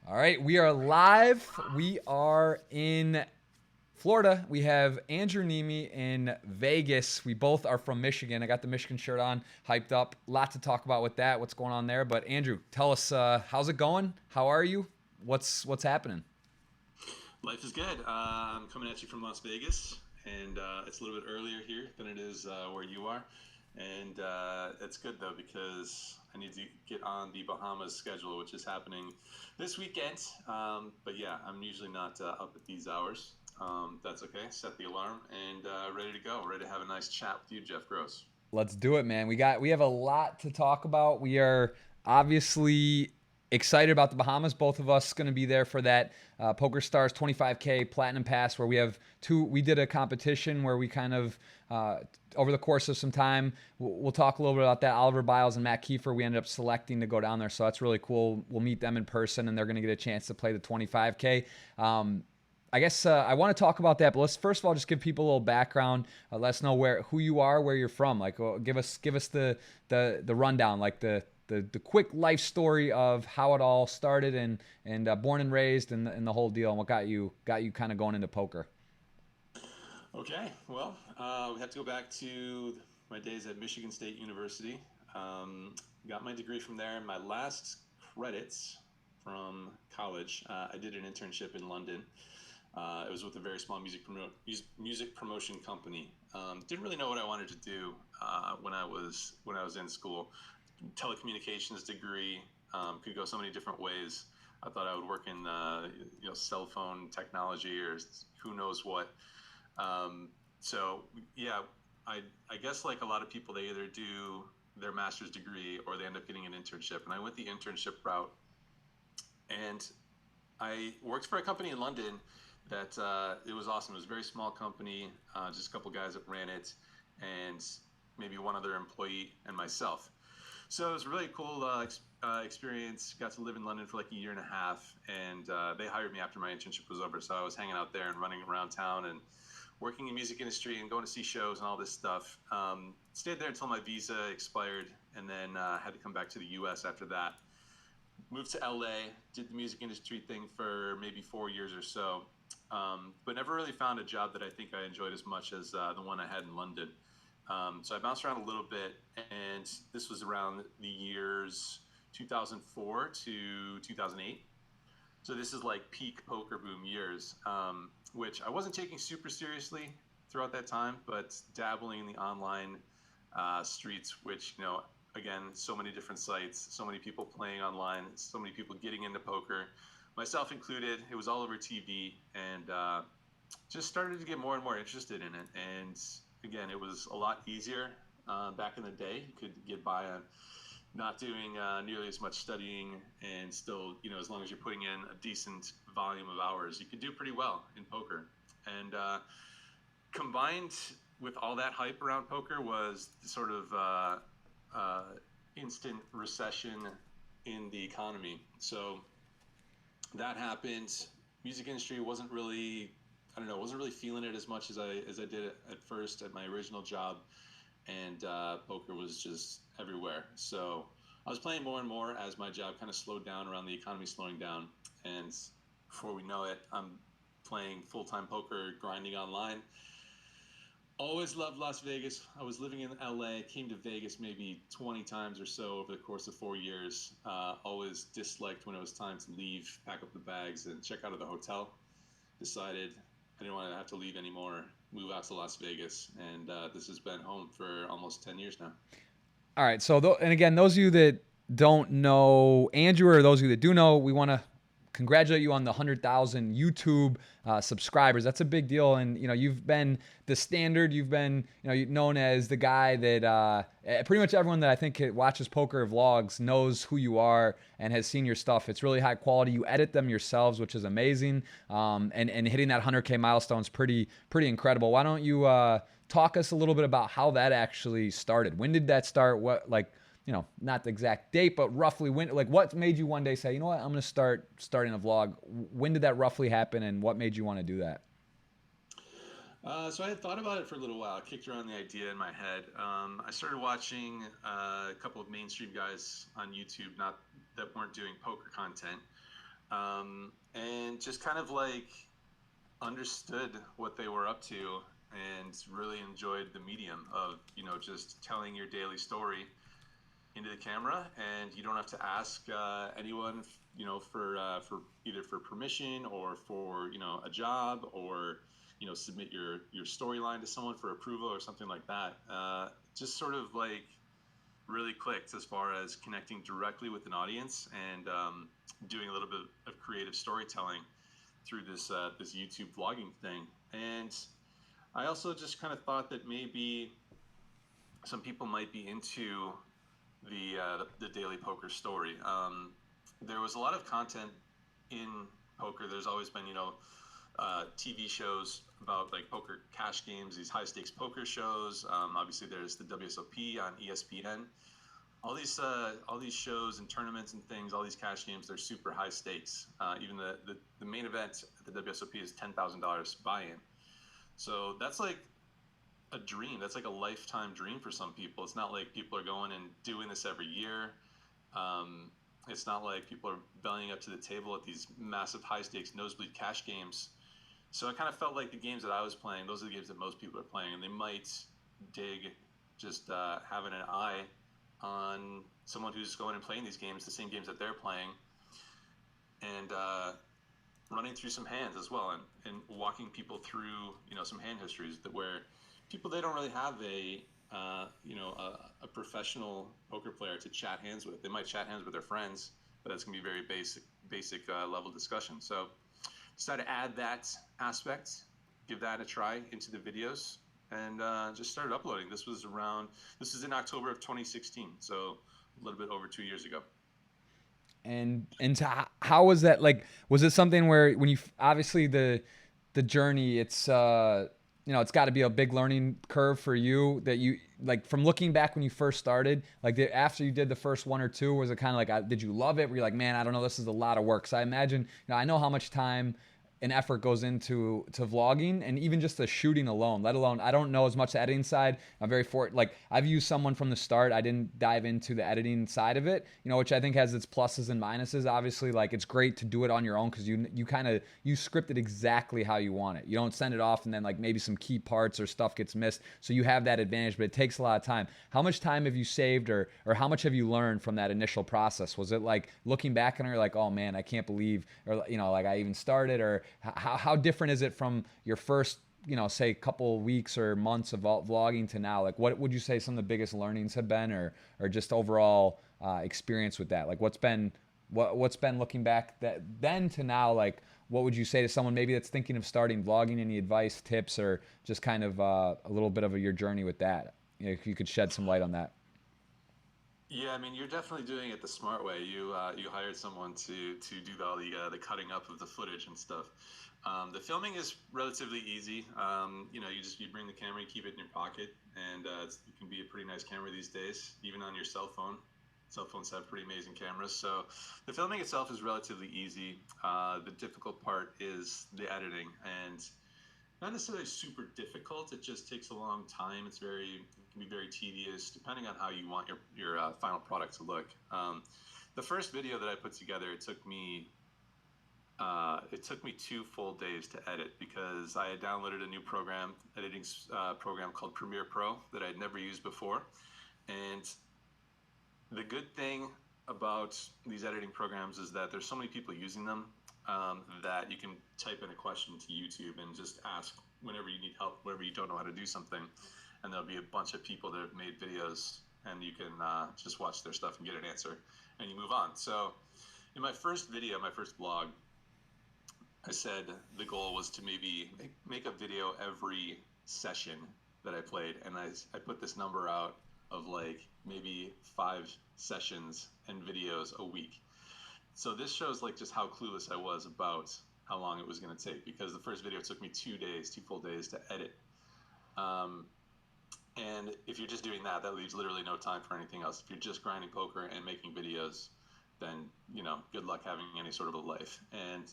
All right, we are live. We are in Florida. We have Andrew Neeme in Vegas. We both are from Michigan. I got the Michigan shirt on, hyped up. Lot to talk about with that. What's going on there? But Andrew, tell us how's it going? How are you? What's happening? Life is good. I'm coming at you from Las Vegas, and it's a little bit earlier here than it is where you are. And it's good though because I need to get on the Bahamas schedule, which is happening this weekend. But yeah, I'm usually not up at these hours. That's okay. Set the alarm and ready to go. Ready to have a nice chat with you, Jeff Gross. Let's do it, man. We have a lot to talk about. We are obviously excited about the Bahamas. Both of us going to be there for that Poker Stars 25K Platinum Pass, where we have two. We did a competition where we kind of over the course of some time, we'll talk a little bit about that. Oliver Biles and Matt Kiefer, we ended up selecting to go down there, so that's really cool. We'll meet them in person, and they're going to get a chance to play the 25K. I guess I want to talk about that, but let's first of all just give people a little background. Let us know who you are, where you're from. Like, give us the rundown, like the quick life story of how it all started and born and raised and the whole deal, and what got you kind of going into poker. Okay, well, we have to go back to my days at Michigan State University. Um, got my degree from there. My last credits from college, I did an internship in London. It was with a very small music promotion company. Didn't really know what I wanted to do when I was in school. Telecommunications degree, could go so many different ways. I thought I would work in cell phone technology or who knows what. So yeah, I guess like a lot of people, they either do their master's degree or they end up getting an internship. And I went the internship route, and I worked for a company in London that it was awesome. It was a very small company, just a couple guys that ran it, and maybe one other employee and myself. So it was a really cool experience. Got to live in London for like a year and a half, and they hired me after my internship was over. So I was hanging out there and running around town and working in music industry and going to see shows and all this stuff. Stayed there until my visa expired, and then had to come back to the U.S. after that. Moved to LA, did the music industry thing for maybe 4 years or so, but never really found a job that I think I enjoyed as much as the one I had in London. So I bounced around a little bit, and this was around the years 2004 to 2008. So this is like peak poker boom years, which I wasn't taking super seriously throughout that time, but dabbling in the online streets, which, again, so many different sites, so many people playing online, so many people getting into poker, myself included. It was all over TV, and just started to get more and more interested in it. And again, it was a lot easier back in the day. You could get by on not doing nearly as much studying, and still, as long as you're putting in a decent volume of hours, you could do pretty well in poker. And combined with all that hype around poker was the sort of uh, instant recession in the economy. So that happened. Music industry wasn't really, I don't know, wasn't really feeling it as much as I did at first at my original job, and poker was just everywhere. So I was playing more and more as my job kind of slowed down around the economy slowing down, and before we know it, I'm playing full time poker, grinding online. Always loved Las Vegas. I was living in LA, came to Vegas maybe 20 times or so over the course of 4 years. Always disliked when it was time to leave, pack up the bags, and check out of the hotel. Decided I didn't want to have to leave anymore, move out to Las Vegas, and this has been home for almost 10 years now. All right. So, and again, those of you that don't know Andrew, or those of you that do know, we want to congratulate you on the 100,000 YouTube subscribers. That's a big deal, and you've been the standard. You've been known as the guy that pretty much everyone that I think watches poker vlogs knows who you are and has seen your stuff. It's really high quality. You edit them yourselves, which is amazing. And hitting that 100K milestone is pretty incredible. Why don't you talk us a little bit about how that actually started? When did that start? What, like, not the exact date, but roughly when, like, what made you one day say, you know what, I'm going to starting a vlog? When did that roughly happen, and what made you want to do that? So I had thought about it for a little while. I kicked around the idea in my head. I started watching a couple of mainstream guys on YouTube, not that weren't doing poker content, and just kind of like understood what they were up to and really enjoyed the medium of, just telling your daily story into the camera, and you don't have to ask anyone, for either for permission or for a job, or submit your storyline to someone for approval or something like that. Just sort of like really clicked as far as connecting directly with an audience, and doing a little bit of creative storytelling through this YouTube vlogging thing. And I also just kind of thought that maybe some people might be into the daily poker story. There was a lot of content in poker. There's always been TV shows about like poker cash games, these high stakes poker shows. Obviously, there's the WSOP on ESPN. All these shows and tournaments and things, all these cash games, they're super high stakes. Even the main event at the WSOP is $10,000 buy-in. So that's like a dream. That's like a lifetime dream for some people. It's not like people are going and doing this every year. It's not like people are bellying up to the table at these massive high stakes nosebleed cash games. So I kind of felt like the games that I was playing, those are the games that most people are playing, and they might dig just having an eye on someone who's going and playing these games, the same games that they're playing, and running through some hands as well, and walking people through some hand histories that where people, they don't really have a professional poker player to chat hands with. They might chat hands with their friends, but that's gonna be very basic level discussion. So decided to add that aspect, give that a try into the videos, and just started uploading. This is in October of 2016, so a little bit over 2 years ago. And how was that, like, was it something where when you obviously the journey, it's it's got to be a big learning curve for you, that you, like, from looking back when you first started, like after you did the first one or two, was it kind of like, did you love it? Were you like, man, I don't know, this is a lot of work? So I imagine, I know how much time and effort goes into vlogging, and even just the shooting alone, let alone, I don't know as much the editing side. I'm very like, I've used someone from the start. I didn't dive into the editing side of it, which I think has its pluses and minuses. Obviously, like, it's great to do it on your own, because you script it exactly how you want it. You don't send it off and then like maybe some key parts or stuff gets missed, so you have that advantage, but it takes a lot of time. How much time have you saved, or how much have you learned from that initial process? Was it like looking back and you're like, oh man, I can't believe, or like I even started? Or how different is it from your first, say, couple weeks or months of vlogging to now? Like, what would you say some of the biggest learnings have been, or just overall experience with that? Like, what's been looking back that then to now? Like, what would you say to someone maybe that's thinking of starting vlogging? Any advice, tips, or just kind of a little bit of your journey with that? If you could shed some light on that. Yeah, I mean, you're definitely doing it the smart way. You hired someone to do all the cutting up of the footage and stuff. The filming is relatively easy. You bring the camera, you keep it in your pocket, and it can be a pretty nice camera these days, even on your cell phone. Cell phones have pretty amazing cameras, so the filming itself is relatively easy. The difficult part is the editing, and not necessarily super difficult. It just takes a long time. It can be very tedious, depending on how you want your final product to look. The first video that I put together, it took me 2 full days to edit, because I had downloaded a new editing program called Premiere Pro that I had never used before. And the good thing about these editing programs is that there's so many people using them, that you can type in a question to YouTube and just ask whenever you need help, whenever you don't know how to do something, and there'll be a bunch of people that have made videos, and you can just watch their stuff and get an answer, and you move on. So in my first video, my first vlog, I said the goal was to maybe make a video every session that I played, and I put this number out of like maybe 5 sessions and videos a week. So this shows like just how clueless I was about how long it was going to take, because the first video took me 2 days, 2 full days to edit. And if you're just doing that, that leaves literally no time for anything else. If you're just grinding poker and making videos, then, good luck having any sort of a life. And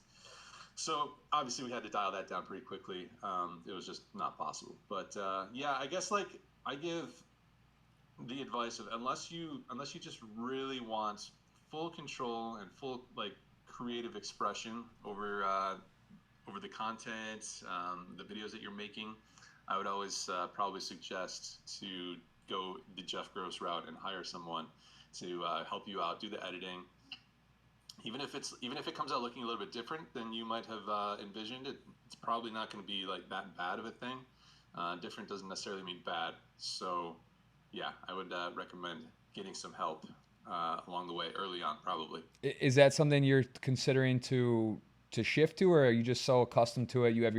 so obviously we had to dial that down pretty quickly. It was just not possible. But yeah, I guess like I give the advice of, unless you just really want full control and full like creative expression over the content, the videos that you're making, I would always probably suggest to go the Jeff Gross route and hire someone to help you out, do the editing. Even if it comes out looking a little bit different than you might have envisioned, it's probably not going to be like that bad of a thing. Different doesn't necessarily mean bad. So, yeah, I would recommend getting some help along the way early on, probably. Is that something you're considering to shift to, or are you just so accustomed to it? You have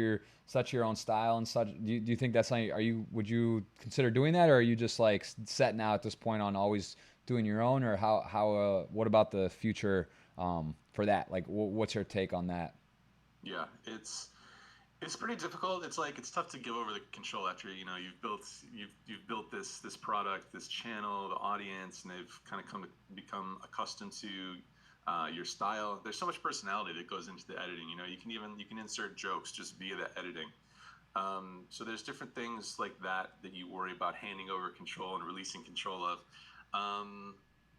such your own style and such. Do you think that's something? Would you consider doing that, or are you just like set now at this point on always doing your own, or what about the future for that? Like, what's your take on that? Yeah, it's pretty difficult. It's tough to give over the control after you've built this product, this channel, the audience, and they've kind of become accustomed to your style. There's so much personality that goes into the editing. You can insert jokes just via the editing. So there's different things like that you worry about handing over control and releasing control of.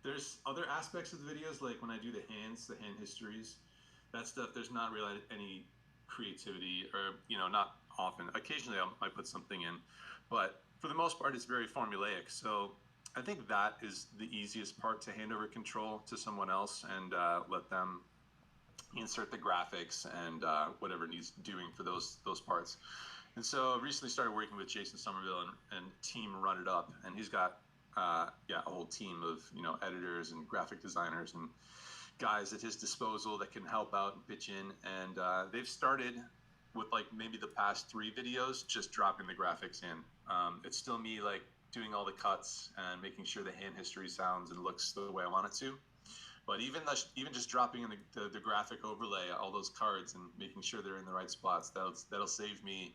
There's other aspects of the videos, like when I do the hand histories, that stuff. There's not really any creativity, or not often. Occasionally I might put something in, but for the most part it's very formulaic. So I think that is the easiest part, to hand over control to someone else and let them insert the graphics and whatever needs doing for those parts. And so I recently started working with Jason Somerville and team Run It Up, and he's got a whole team of editors and graphic designers and guys at his disposal that can help out and pitch in. And they've started with like maybe the past 3 videos just dropping the graphics in. It's still me like doing all the cuts and making sure the hand history sounds and looks the way I want it to. But even just dropping in the graphic overlay, all those cards, and making sure they're in the right spots, that'll save me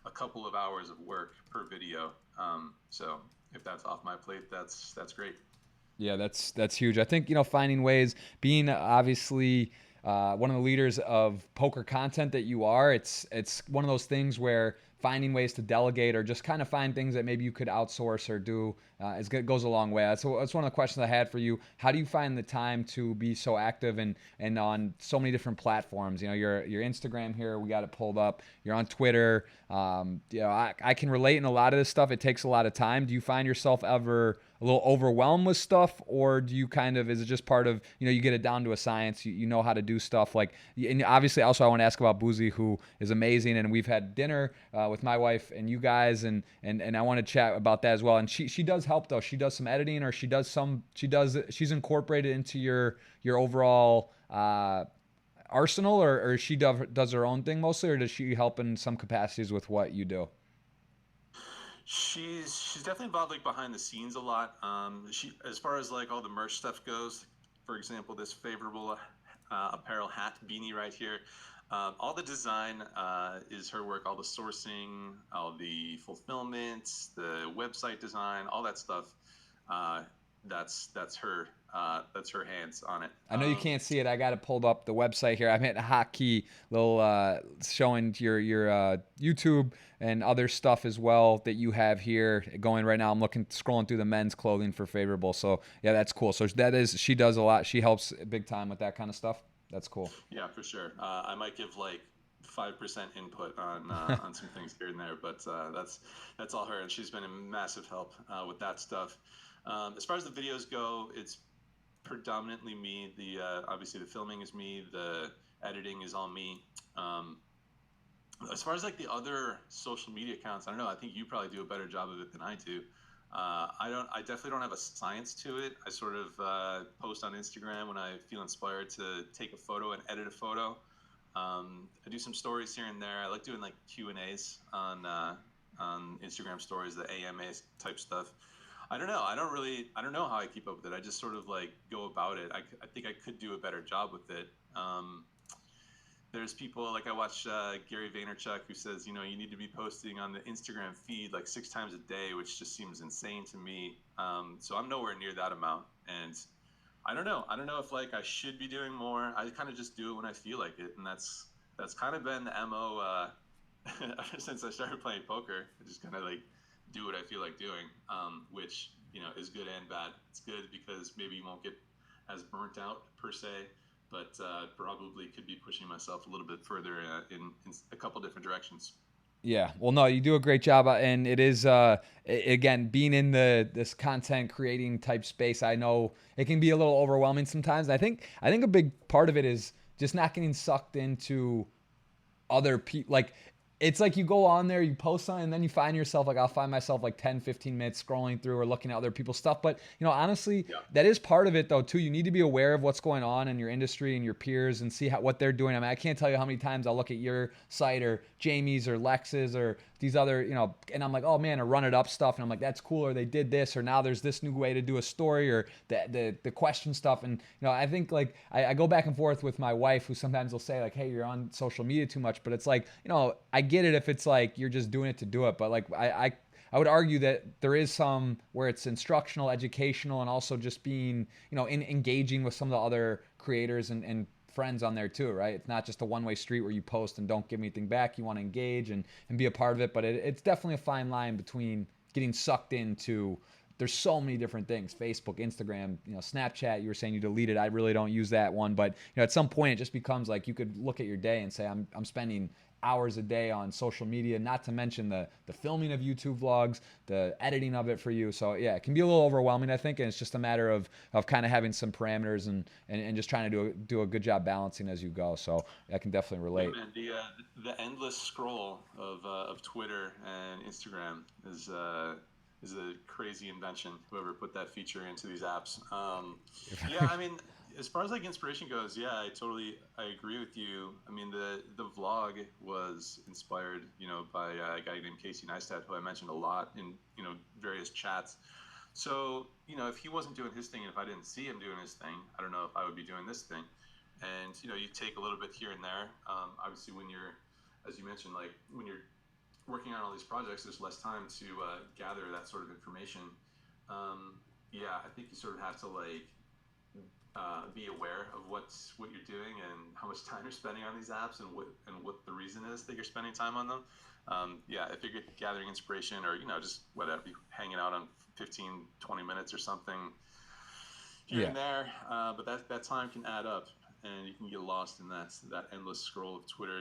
a couple of hours of work per video. So if that's off my plate, that's great. Yeah, that's huge. I think finding ways, being obviously one of the leaders of poker content that you are, it's one of those things where finding ways to delegate or just kind of find things that maybe you could outsource or do goes a long way. That's one of the questions I had for you. How do you find the time to be so active and on so many different platforms? Your Instagram here, we got it pulled up. You're on Twitter. I can relate in a lot of this stuff. It takes a lot of time. Do you find yourself ever a little overwhelmed with stuff, or do you is it just part of, you get it down to a science, you know how to do stuff like, and obviously also I want to ask about Boozy, who is amazing, and we've had dinner with my wife and you guys, and I want to chat about that as well. And she does help though. She does some editing, or she's incorporated into your overall arsenal, or she does her own thing mostly, or does she help in some capacities with what you do? She's definitely involved like behind the scenes a lot. She, as far as like all the merch stuff goes, for example, this favorable apparel hat beanie right here, all the design is her work. All the sourcing, all the fulfillment, the website design, all that stuff. That's her. That's her hands on it. I know you can't see it. I got it pulled up the website here. I'm hitting a hotkey, little showing your YouTube and other stuff as well that you have here going right now. I'm scrolling through the men's clothing for Favorable. So yeah, that's cool. So she does a lot. She helps big time with that kind of stuff. That's cool. Yeah, for sure. I might give like 5% input on on some things here and there, but that's all her, and she's been a massive help with that stuff. As far as the videos go, it's predominantly me. Obviously the filming is me. The editing is all me. As far as like the other social media accounts, I don't know. I think you probably do a better job of it than I do. I definitely don't have a science to it. I sort of post on Instagram when I feel inspired to take a photo and edit a photo. I do some stories here and there. I like doing like Q&As on Instagram stories, the AMA type stuff. I don't know. I don't know how I keep up with it. I just sort of like go about it. I think I could do a better job with it. There's people like I watch Gary Vaynerchuk, who says, you need to be posting on the Instagram feed like 6 times a day, which just seems insane to me. So I'm nowhere near that amount. And I don't know. I don't know if like I should be doing more. I kind of just do it when I feel like it. And that's kind of been the MO ever since I started playing poker. I just kind of like do what I feel like doing, which, is good and bad. It's good because maybe you won't get as burnt out per se. but probably could be pushing myself a little bit further in a couple different directions. Yeah, well, no, you do a great job, and it is again being in this content creating type space. I know it can be a little overwhelming sometimes. I think a big part of it is just not getting sucked into other people. Like, it's like you go on there, you post something, and then you find yourself, like, I'll find myself like 10, 15 minutes scrolling through or looking at other people's stuff. But honestly, Yeah. that is part of it though too. You need to be aware of what's going on in your industry and your peers and see what they're doing. I mean, I can't tell you how many times I'll look at your site or Jamie's or Lex's or these other, and I'm like, oh man, or run it up stuff, and I'm like, that's cool, or they did this, or now there's this new way to do a story, or the question stuff. And I think, like, I go back and forth with my wife, who sometimes will say, like, hey, you're on social media too much. But it's like, I get it if it's like you're just doing it to do it, but like I would argue that there is some where it's instructional, educational, and also just being, engaging with some of the other creators and friends on there too, right? It's not just a one-way street where you post and don't give anything back. You want to engage and be a part of it, but it's definitely a fine line between getting sucked into. There's so many different things: Facebook, Instagram, Snapchat. You were saying you deleted. I really don't use that one, but at some point it just becomes like you could look at your day and say, I'm spending hours a day on social media, not to mention the filming of YouTube vlogs, the editing of it for you. So yeah, it can be a little overwhelming, I think, and it's just a matter of kind of having some parameters and just trying to do a good job balancing as you go. So I can definitely relate. Yeah, man, the endless scroll of Twitter and Instagram is a crazy invention. Whoever put that feature into these apps. Yeah, I mean, as far as like inspiration goes, yeah, I agree with you. I mean, the vlog was inspired, by a guy named Casey Neistat, who I mentioned a lot in various chats. So if he wasn't doing his thing, and if I didn't see him doing his thing, I don't know if I would be doing this thing. And you take a little bit here and there. Obviously, when you're, as you mentioned, like when you're working on all these projects, there's less time to gather that sort of information. Yeah, I think you sort of have to like be aware of what you're doing and how much time you're spending on these apps and what the reason is that you're spending time on them. Yeah, if you're gathering inspiration or just whatever, hanging out on 15, 20 minutes or something here Yeah. and there, but that time can add up, and you can get lost in that endless scroll of Twitter.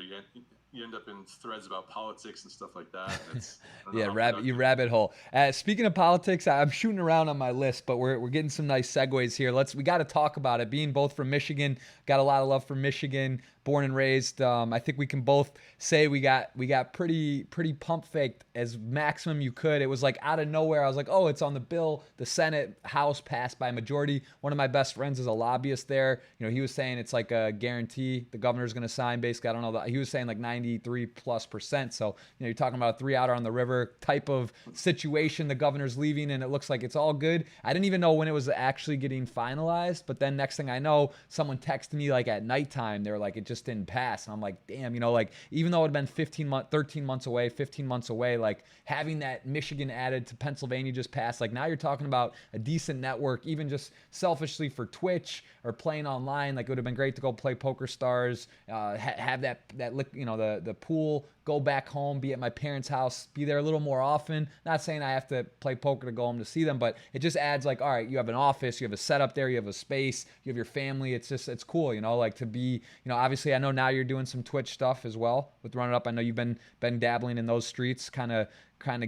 You end up in threads about politics and stuff like that. I don't know Yeah, how you productive. rabbit hole. Speaking of politics, I'm shooting around on my list, but we're getting some nice segues here. We got to talk about it. Being both from Michigan, got a lot of love for Michigan. Born and raised. I think we can both say we got pretty pump faked as maximum you could. It was like out of nowhere. I was like, oh, it's on the bill. The Senate, House passed by a majority. One of my best friends is a lobbyist there. He was saying it's like a guarantee the governor's going to sign. Basically, I don't know. He was saying like 93+%. So you're talking about a 3-outer on the river type of situation. The governor's leaving, and it looks like it's all good. I didn't even know when it was actually getting finalized, but then next thing I know, someone texted me like at nighttime. They were like, it just didn't pass, and I'm like, damn. Like, even though it had been 13 months away, 15 months away, like having that Michigan added to Pennsylvania just passed. Like, now you're talking about a decent network, even just selfishly for Twitch or playing online. Like, it would have been great to go play Poker Stars, have the pool, go back home, be at my parents' house, be there a little more often. Not saying I have to play poker to go home to see them, but it just adds, like, all right, you have an office, you have a setup there, you have a space, you have your family. It's cool, like to be, obviously I know now you're doing some Twitch stuff as well with Run It Up. I know you've been dabbling in those streets, kind of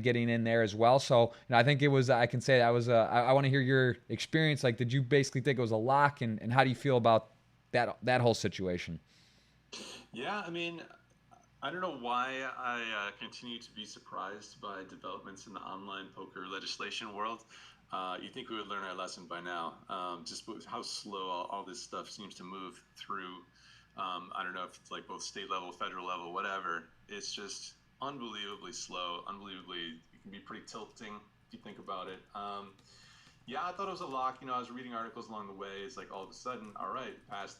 getting in there as well. So I think it was, I can say that was I want to hear your experience. Like, did you basically think it was a lock, and how do you feel about that whole situation? Yeah, I mean, I don't know why I continue to be surprised by developments in the online poker legislation world. You think we would learn our lesson by now, just with how slow all this stuff seems to move through. I don't know if it's like both state level, federal level, whatever. It's just unbelievably slow, unbelievably, it can be pretty tilting if you think about it. Yeah, I thought it was a lock. I was reading articles along the way. It's like all of a sudden, all right, it passed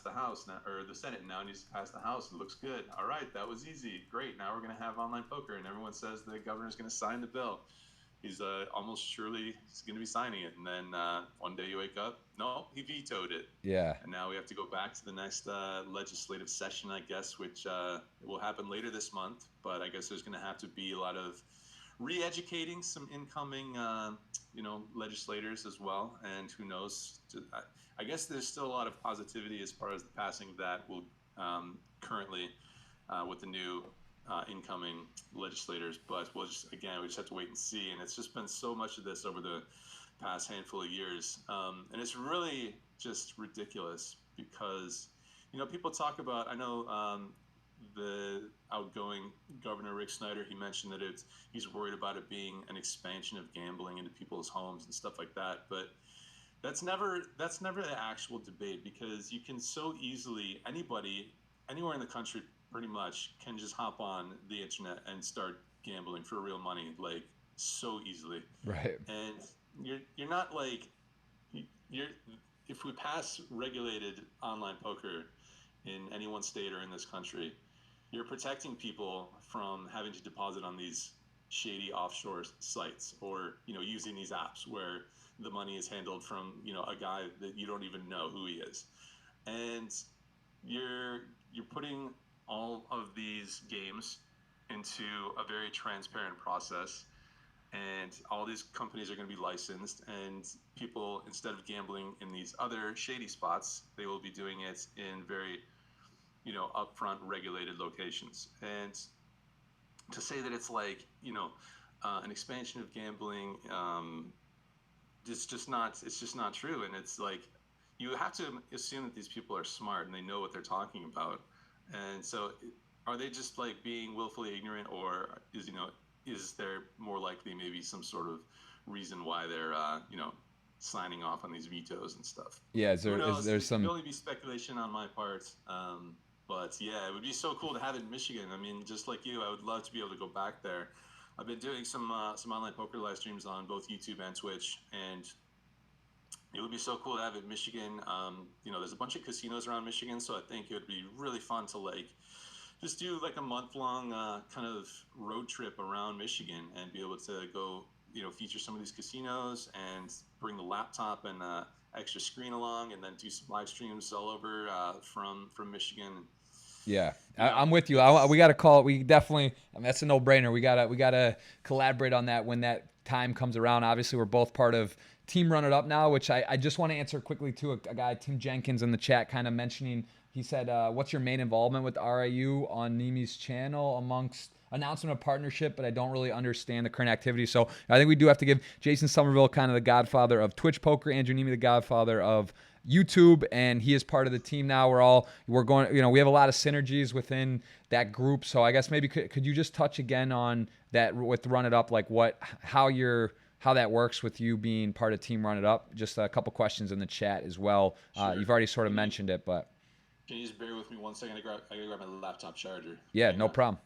the House now, or the Senate now needs to pass the House. It looks good. All right, that was easy. Great. Now we're going to have online poker, and everyone says the governor's going to sign the bill. He's almost surely he's going to be signing it, and then one day you wake up, no, he vetoed it. Yeah. And now we have to go back to the next legislative session, I guess, which will happen later this month. But I guess there's going to have to be a lot of re-educating some incoming, legislators as well. And who knows? I guess there's still a lot of positivity as far as the passing of that will currently with the new incoming legislators. But we just have to wait and see. And it's just been so much of this over the past handful of years, and it's really just ridiculous because people talk about. I know the outgoing Governor Rick Snyder, he mentioned that he's worried about it being an expansion of gambling into people's homes and stuff like that. But that's never the actual debate, because you can so easily, anybody anywhere in the country pretty much can just hop on the internet and start gambling for real money, like, so easily. Right. And you're not like you're if we pass regulated online poker in any one state or in this country, you're protecting people from having to deposit on these shady offshore sites, or using these apps where the money is handled from a guy that you don't even know who he is. And you're putting all of these games into a very transparent process, and all these companies are going to be licensed, and people, instead of gambling in these other shady spots, they will be doing it in very upfront regulated locations. And to say that it's like an expansion of gambling, it's just not true. And it's like, you have to assume that these people are smart and they know what they're talking about. And so are they just like being willfully ignorant, or is there more likely maybe some sort of reason why they're signing off on these vetoes and stuff? Yeah, Who knows? there's It could some. only be speculation on my part. But yeah, it would be so cool to have it in Michigan. I mean, just like you, I would love to be able to go back there. I've been doing some online poker live streams on both YouTube and Twitch, and it would be so cool to have it in Michigan. There's a bunch of casinos around Michigan, so I think it would be really fun to just do like a month-long kind of road trip around Michigan and be able to go, feature some of these casinos and bring the laptop and extra screen along, and then do some live streams all over from Michigan. Yeah, Yeah, I'm with you. We got to call. We definitely. I mean, that's a no-brainer. We gotta collaborate on that when that time comes around. Obviously, we're both part of Team Run It Up now, which I just want to answer quickly to a guy, Tim Jenkins, in the chat, kind of mentioning. He said, "What's your main involvement with RIU on Neeme's channel amongst announcement of partnership?" But I don't really understand the current activity. So I think we do have to give Jason Somerville kind of the godfather of Twitch poker, Andrew Neeme the godfather of YouTube, and he is part of the team now. We're going, we have a lot of synergies within that group. So I guess maybe could you just touch again on that with Run It Up, like how that works with you being part of Team Run It Up? Just a couple questions in the chat as well. Sure. You've already sort of mentioned it, but can you just bear with me 1 second? I gotta grab my laptop charger. yeah, no problem.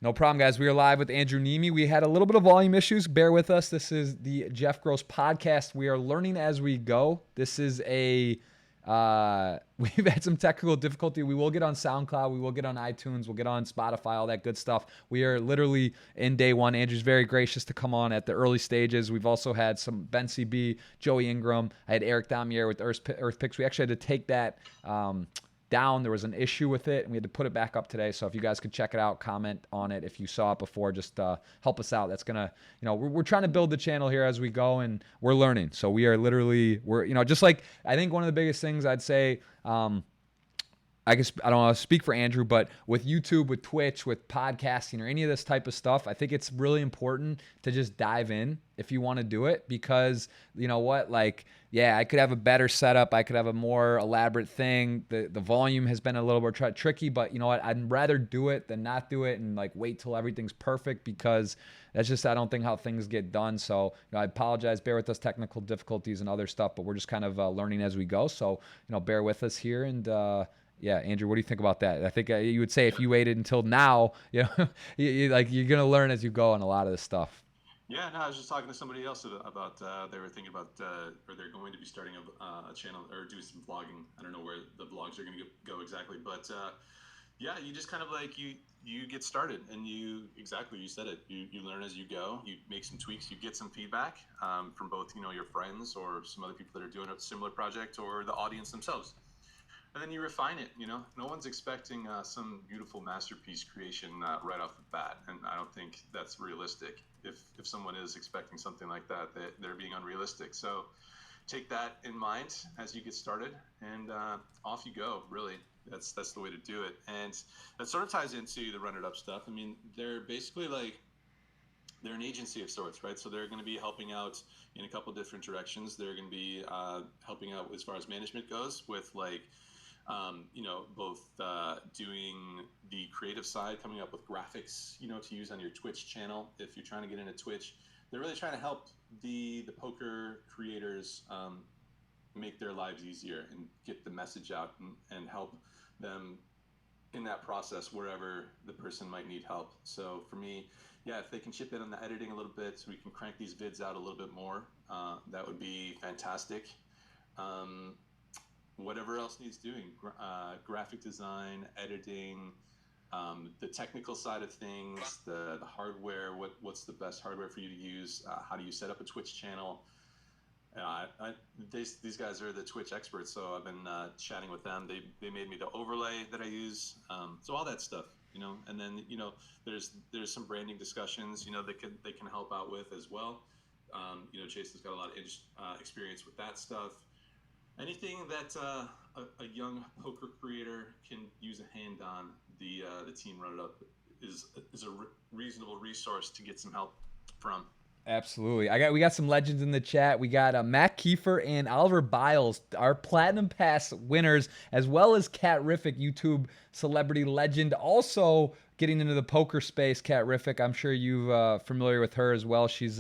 No problem, guys. We are live with Andrew Neeme. We had a little bit of volume issues. Bear with us. This is the Jeff Gross podcast. We are learning as we go. This is we've had some technical difficulty. We will get on SoundCloud. We will get on iTunes. We'll get on Spotify, all that good stuff. We are literally in day one. Andrew's very gracious to come on at the early stages. We've also had some Ben CB, Joey Ingram. I had Eric Damier with Earth Picks. We actually had to take that down. There was an issue with it, and we had to put it back up today. So if you guys could check it out, comment on it if you saw it before, just help us out. That's gonna, we're trying to build the channel here as we go, and we're learning. So we're just like, I think one of the biggest things I'd say, I guess I don't want to speak for Andrew, but with YouTube, with Twitch, with podcasting, or any of this type of stuff, I think it's really important to just dive in if you want to do it, because you know what, like, yeah, I could have a better setup, I could have a more elaborate thing. The volume has been a little more tricky, but you know what, I'd rather do it than not do it and like wait till everything's perfect, because that's just, I don't think, how things get done. So I apologize, bear with us, technical difficulties and other stuff, but we're just kind of learning as we go. So bear with us here. And yeah, Andrew, what do you think about that? I think you would say if you waited until now, you're gonna learn as you go on a lot of this stuff. Yeah, no, I was just talking to somebody else about they were thinking about or they're going to be starting a channel or doing some vlogging. I don't know where the vlogs are going to go exactly, but yeah, you just kind of like you get started, and you said it. You learn as you go. You make some tweaks. You get some feedback from both your friends or some other people that are doing a similar project, or the audience themselves. and then you refine it. No one's expecting some beautiful masterpiece creation right off the bat, and I don't think that's realistic. If someone is expecting something like that, they're being unrealistic. So take that in mind as you get started, and off you go. Really, that's the way to do it. And that sort of ties into the Run It Up stuff. I mean, they're basically like, they're an agency of sorts, right? So they're going to be helping out in a couple different directions. They're going to be helping out as far as management goes, with like both doing the creative side, coming up with graphics, to use on your Twitch channel. If you're trying to get into Twitch, they're really trying to help the poker creators make their lives easier and get the message out, and help them in that process wherever the person might need help. So for me, yeah, if they can chip in on the editing a little bit so we can crank these vids out a little bit more, that would be fantastic. Whatever else needs doing, graphic design, editing, the technical side of things, the hardware, what's the best hardware for you to use, how do you set up a Twitch channel. These guys are the Twitch experts, so I've been chatting with them. They made me the overlay that I use, so all that stuff, and then there's some branding discussions they can help out with as well. Jason's got a lot of experience with that stuff. Anything that a young poker creator can use a hand on, the team Run It Up is a reasonable resource to get some help from. Absolutely. We got some legends in the chat. We got Matt Kiefer and Oliver Biles, our Platinum Pass winners, as well as Catrific, YouTube celebrity legend. Also getting into the poker space, Catrific. I'm sure you're familiar with her as well. She's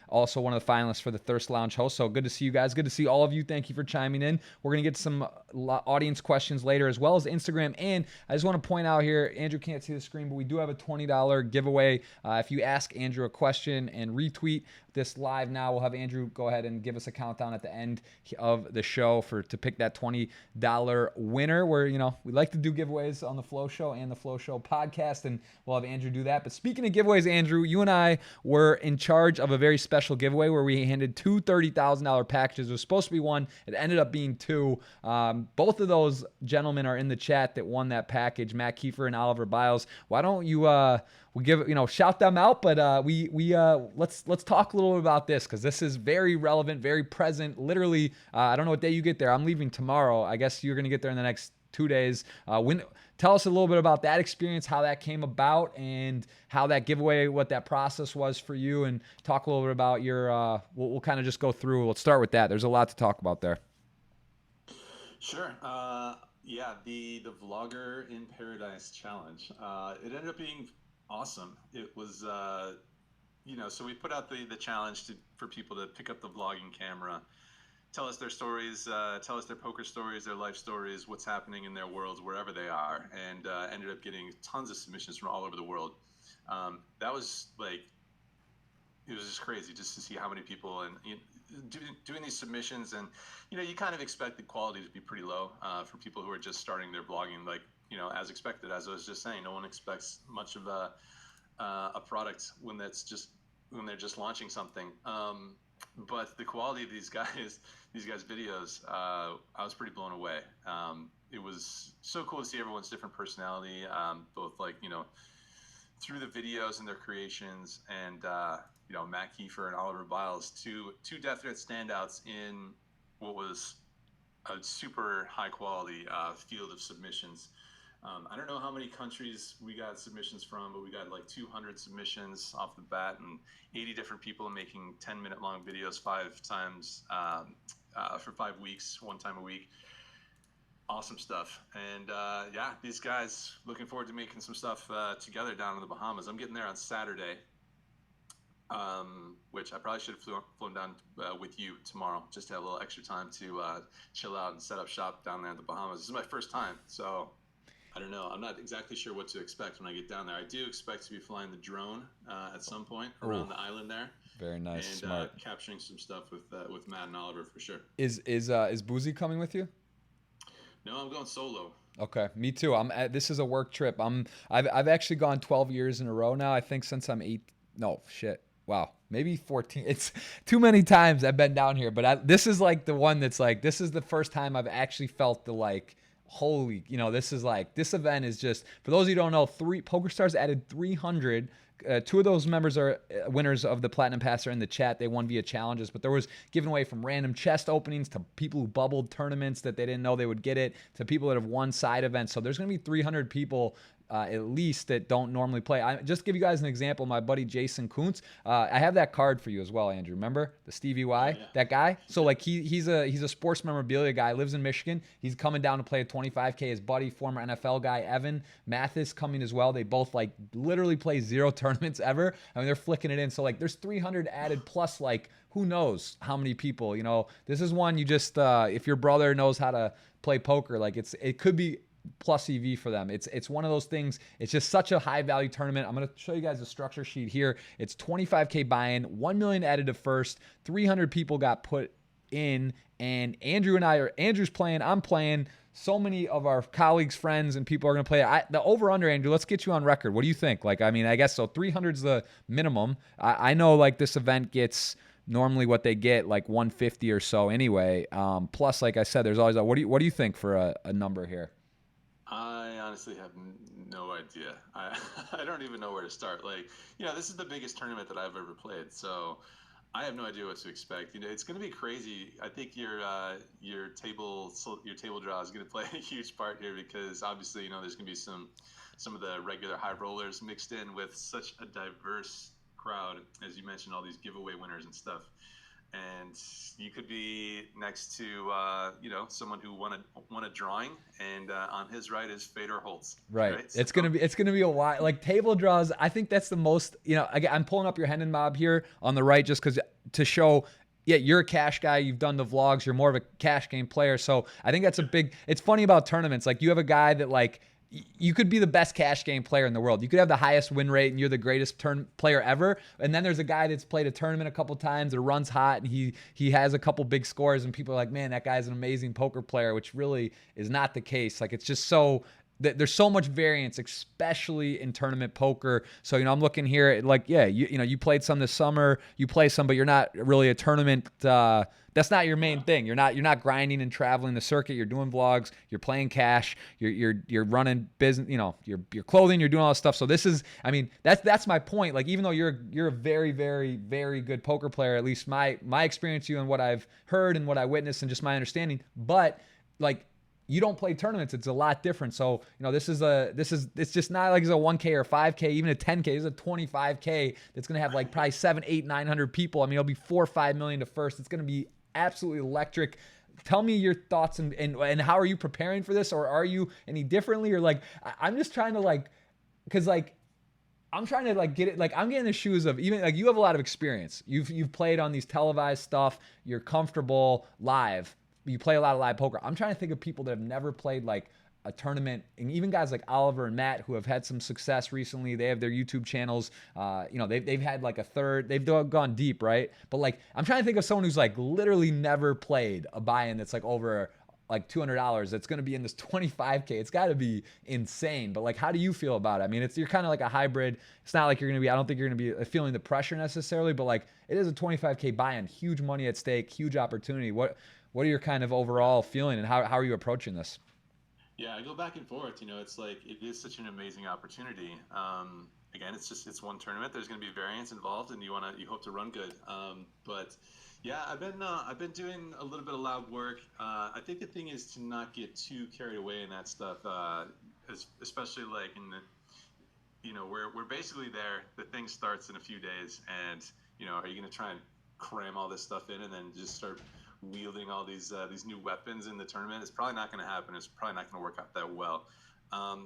also one of the finalists for the Thirst Lounge host. So good to see you guys. Good to see all of you. Thank you for chiming in. We're going to get some audience questions later, as well as Instagram. And I just want to point out here, Andrew can't see the screen, but we do have a $20 giveaway. If you ask Andrew a question and retweet this live now, we'll have Andrew go ahead and give us a countdown at the end of the show to pick that $20 winner. Where we like to do giveaways on the Flow Show and the Flow Show podcast, and we'll have Andrew do that. But speaking of giveaways, Andrew, you and I were in charge of a very special giveaway where we handed two $30,000 packages. It was supposed to be one. It ended up being two. Both of those gentlemen are in the chat that won that package, Matt Kiefer and Oliver Biles. Why don't you we give shout them out, but let's talk a little bit about this, because this is very relevant, very present. Literally, I don't know what day you get there. I'm leaving tomorrow. I guess you're gonna get there in the next 2 days. Tell us a little bit about that experience, how that came about, and how that giveaway, what that process was for you, and talk a little bit about your. We'll kind of just go through. Let's start with that. There's a lot to talk about there. Sure. Yeah, the Vlogger in Paradise challenge. It ended up being awesome. It was, so we put out the challenge for people to pick up the vlogging camera, tell us their stories, tell us their poker stories, their life stories, what's happening in their worlds, wherever they are, and ended up getting tons of submissions from all over the world. That was like, it was just crazy just to see how many people and doing these submissions, and you kind of expect the quality to be pretty low for people who are just starting their blogging, like as expected. As I was just saying, no one expects much of a product when they're just launching something. But the quality of these guys' videos, I was pretty blown away. It was so cool to see everyone's different personality, both through the videos and their creations, and Matt Kiefer and Oliver Biles, two definite standouts in what was a super high quality field of submissions. I don't know how many countries we got submissions from, but we got like 200 submissions off the bat, and 80 different people making 10-minute long videos 5 times for 5 weeks, 1 time a week. Awesome stuff. And yeah, these guys, looking forward to making some stuff together down in the Bahamas. I'm getting there on Saturday, which I probably should have flown down with you tomorrow, just to have a little extra time to chill out and set up shop down there in the Bahamas. This is my first time, so I don't know. I'm not exactly sure what to expect when I get down there. I do expect to be flying the drone at some point around the island there. Very nice, and smart. Capturing some stuff with Matt and Oliver for sure. Is Boozy coming with you? No, I'm going solo. Okay, me too. This is a work trip. I've actually gone 12 years in a row now. I think since I'm 8. No shit. Wow, maybe 14. It's too many times I've been down here, but this is like the one that's like, this is the first time I've actually felt the like holy, this is like, this event is just, for those of you who don't know, PokerStars added 300. Two of those members are winners of the Platinum Pass are in the chat. They won via challenges, but there was given away from random chest openings to people who bubbled tournaments that they didn't know they would get it, to people that have won side events. So there's going to be 300 people at least that don't normally play. Just to give you guys an example, my buddy Jason Kuntz, I have that card for you as well, Andrew. Remember the Stevie Y, that guy? So like he's a sports memorabilia guy, lives in Michigan. He's coming down to play a 25K. His buddy, former NFL guy Evan Mathis, coming as well. They both like literally play 0 tournaments ever. I mean, they're flicking it in. So like there's 300 added plus like who knows how many people. This is one you just if your brother knows how to play poker, like it could be plus EV for them. It's one of those things. It's just such a high value tournament. I'm going to show you guys the structure sheet here. It's 25K buy-in, 1 million added to first, 300 people got put in, and Andrew's playing, I'm playing. So many of our colleagues, friends, and people are going to play it. The over-under, Andrew, let's get you on record. What do you think? Like, I mean, I guess so 300 is the minimum. I know like this event gets normally what they get like 150 or so anyway. Plus, like I said, there's always what do you think for a number here? I honestly have no idea. I don't even know where to start. Like, this is the biggest tournament that I've ever played, so I have no idea what to expect. It's going to be crazy. I think your table draw is going to play a huge part here because obviously, there's going to be some of the regular high rollers mixed in with such a diverse crowd, as you mentioned, all these giveaway winners and stuff. And you could be next to someone who won a drawing, and on his right is Fedor Holtz. Right. It's gonna be a while. Like table draws, I think that's the most. I'm pulling up your Hendon Mob here on the right just because to show. Yeah, you're a cash guy. You've done the vlogs. You're more of a cash game player. So I think that's a big. It's funny about tournaments. Like you have a guy that like. You could be the best cash game player in the world. You could have the highest win rate and you're the greatest player ever. And then there's a guy that's played a tournament a couple times that runs hot and he has a couple big scores and people are like, man, that guy's an amazing poker player, which really is not the case. Like it's just so there's so much variance, especially in tournament poker. So, I'm looking here at like, yeah, you played some this summer, you play some, but you're not really a tournament. That's not your main thing. You're not grinding and traveling the circuit. You're doing vlogs. You're playing cash. You're running business. Your clothing. You're doing all this stuff. So this is, I mean, that's my point. Like even though you're a very, very, very good poker player, at least my experience, you and what I've heard and what I witnessed and just my understanding, but like. You don't play tournaments. It's a lot different. So, it's just not like it's a 1K or 5K, even a 10K. It's a 25K that's going to have like probably 7, 8, 900 people. I mean, it'll be 4 or 5 million to first. It's going to be absolutely electric. Tell me your thoughts and how are you preparing for this? Or are you any differently? Or like, I'm just trying to like, cause like, I'm trying to like get it. Like I'm getting the shoes of even like you have a lot of experience. You've played on these televised stuff. You're comfortable live. You play a lot of live poker. I'm trying to think of people that have never played like a tournament, and even guys like Oliver and Matt who have had some success recently. They have their YouTube channels. They've had like a third. They've gone deep, right? But like I'm trying to think of someone who's like literally never played a buy-in that's like over like $200 that's going to be in this 25K. It's got to be insane. But like, how do you feel about it? I mean, you're kind of like a hybrid. It's not like I don't think you're going to be feeling the pressure necessarily, but like it is a 25K buy-in, huge money at stake, huge opportunity. What are your kind of overall feeling and how are you approaching this? Yeah, I go back and forth. It's like it is such an amazing opportunity. Again, it's one tournament. There's going to be variance involved, and you hope to run good. But yeah, I've been doing a little bit of loud work. I think the thing is to not get too carried away in that stuff, especially like in the we're basically there. The thing starts in a few days, and are you going to try and cram all this stuff in and then just start wielding all these new weapons in the tournament? It's probably not going to happen. It's probably not going to work out that well.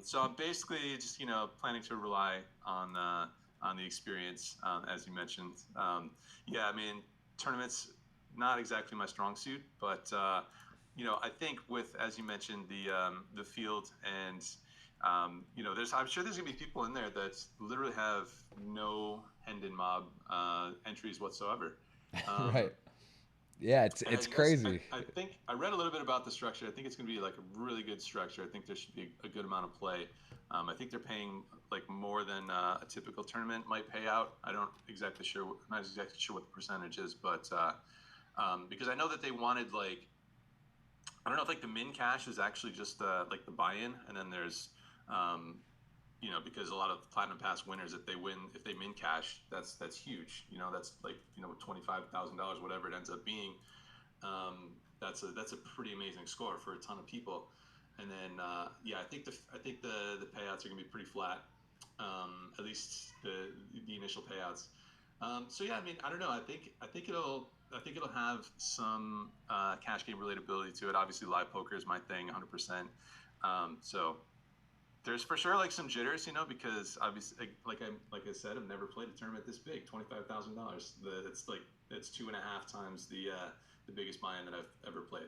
So I'm basically just planning to rely on the experience, as you mentioned. Yeah, I mean tournaments not exactly my strong suit, but I think with, as you mentioned, the field and I'm sure there's gonna be people in there that literally have no Hendon Mob entries whatsoever. Right. Yeah, it's crazy. I think I read a little bit about the structure. I think it's going to be like a really good structure. I think there should be a good amount of play. I think they're paying like more than a typical tournament might pay out. Not exactly sure what the percentage is, but because I know that they wanted like I don't know if like the min cash is actually just like the buy-in, and then there's because a lot of platinum pass winners, if they min cash, that's huge. That's like $25,000, whatever it ends up being. That's a pretty amazing score for a ton of people. And then I think the payouts are gonna be pretty flat, at least the initial payouts. So yeah, I mean, I don't know. I think it'll have some cash game relatability to it. Obviously, live poker is my thing, 100%. So there's for sure like some jitters, because obviously, like I said, I've never played a tournament this big, $25,000. It's 2.5 times the biggest buy-in that I've ever played.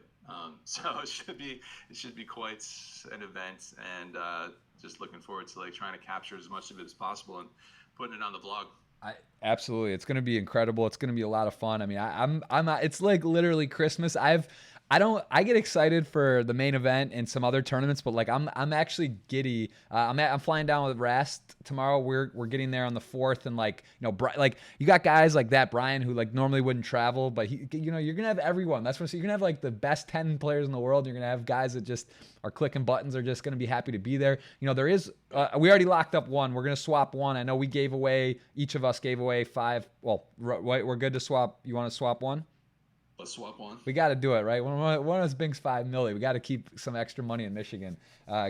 So it should be quite an event, and just looking forward to like trying to capture as much of it as possible and putting it on the vlog. Absolutely, it's going to be incredible. It's going to be a lot of fun. I mean, I'm it's like literally Christmas. I get excited for the main event and some other tournaments, but like I'm actually giddy. I'm flying down with Rast tomorrow. We're getting there on the 4th, and like like you got guys like that Brian who like normally wouldn't travel, but you're gonna have everyone. That's what you're gonna have, like the best 10 players in the world. You're gonna have guys that just are clicking buttons, are just gonna be happy to be there. There is we already locked up one. We're gonna swap one. I know each of us gave away 5. Well, we're good to swap. You want to swap one? Let's swap one. We got to do it, right? One of us brings $5 million. We got to keep some extra money in Michigan,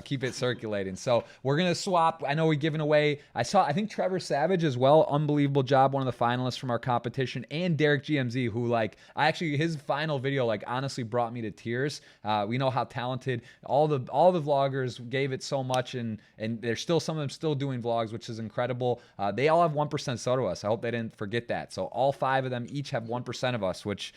keep it circulating. So we're gonna swap. I know we're giving away. I think Trevor Savage as well. Unbelievable job, one of the finalists from our competition, and Derek GMZ, who his final video honestly brought me to tears. We know how talented all the vloggers gave it so much, and there's still some of them still doing vlogs, which is incredible. They all have 1% so to us. I hope they didn't forget that. So all 5 of them each have 1% of us, which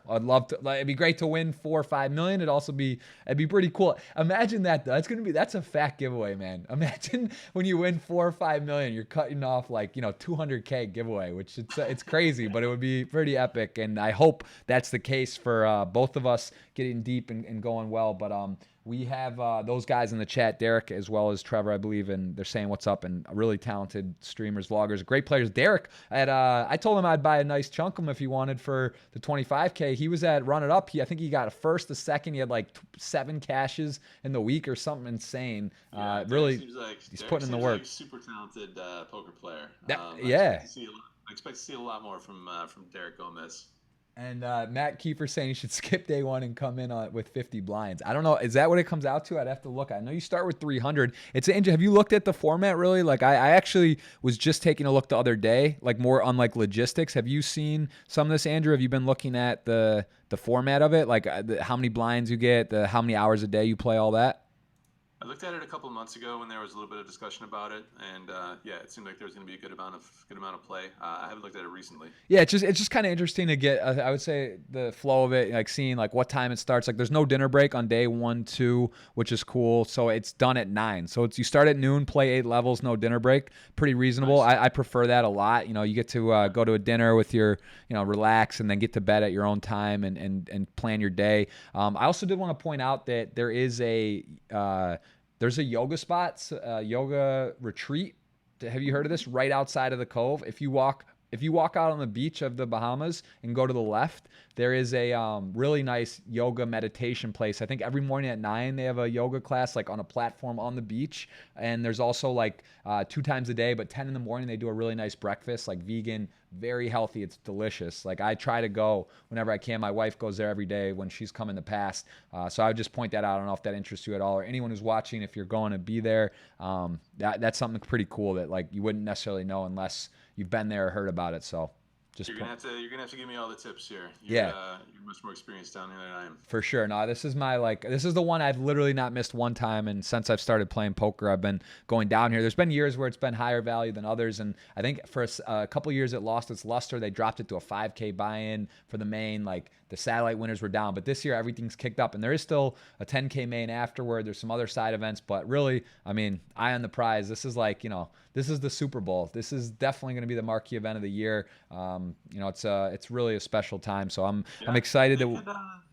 I'd love to. It'd be great to win 4 or 5 million. It'd be pretty cool. Imagine that though. That's a fat giveaway, man. Imagine when you win 4 or 5 million, you're cutting off 200K giveaway, which it's crazy, but it would be pretty epic. And I hope that's the case for both of us getting deep and going well. But we have those guys in the chat, Derek as well as Trevor, I believe, and they're saying what's up, and really talented streamers, vloggers, great players. Derek, I told him I'd buy a nice chunk of him if he wanted for the 25K. He was at Run It Up. I think he got a first, a second. He had 7 cashes in the week or something insane. Yeah, really, he's putting in the work. Super talented poker player. Yeah. I expect to see a lot more from Derek Gomez. And Matt Kiefer saying you should skip day 1 and come in with 50 blinds. I don't know. Is that what it comes out to? I'd have to look. I know you start with 300. Have you looked at the format really? I actually was just taking a look the other day, more on logistics. Have you seen some of this, Andrew? Have you been looking at the format of it? How many blinds you get, how many hours a day you play, all that? I looked at it a couple of months ago when there was a little bit of discussion about it, and it seemed like there was going to be a good amount of play. I haven't looked at it recently. Yeah, it's just kind of interesting to get. I would say the flow of it, seeing what time it starts. There's no dinner break on day 1, 2, which is cool. So it's done at 9. So you start at noon, play 8 levels, no dinner break. Pretty reasonable. Nice. I prefer that a lot. You get to go to a dinner with your, relax, and then get to bed at your own time and plan your day. I also did want to point out that there is there's a yoga spot, yoga retreat. Have you heard of this? Right outside of the Cove. If you walk out on the beach of the Bahamas and go to the left, there is a really nice yoga meditation place. I think every morning at 9 they have a yoga class on a platform on the beach. And there's also 2 times a day, but 10 in the morning they do a really nice breakfast, vegan, very healthy. It's delicious. I try to go whenever I can. My wife goes there every day when she's come in the past. So I would just point that out. I don't know if that interests you at all, or anyone who's watching. If you're going to be there, that's something pretty cool that you wouldn't necessarily know unless you've been there or heard about it. So you're gonna have to give me all the tips here. You're much more experienced down here than I am. For sure. No, this is this is the one I've literally not missed one time, and since I've started playing poker, I've been going down here. There's been years where it's been higher value than others, and I think for a couple years it lost its luster. They dropped it to a 5K buy-in for the main. The satellite winners were down, but this year everything's kicked up, and there is still a 10K main afterward. There's some other side events, but really, eye on the prize. This is this is the Super Bowl. This is definitely going to be the marquee event of the year. It's really a special time. So I'm excited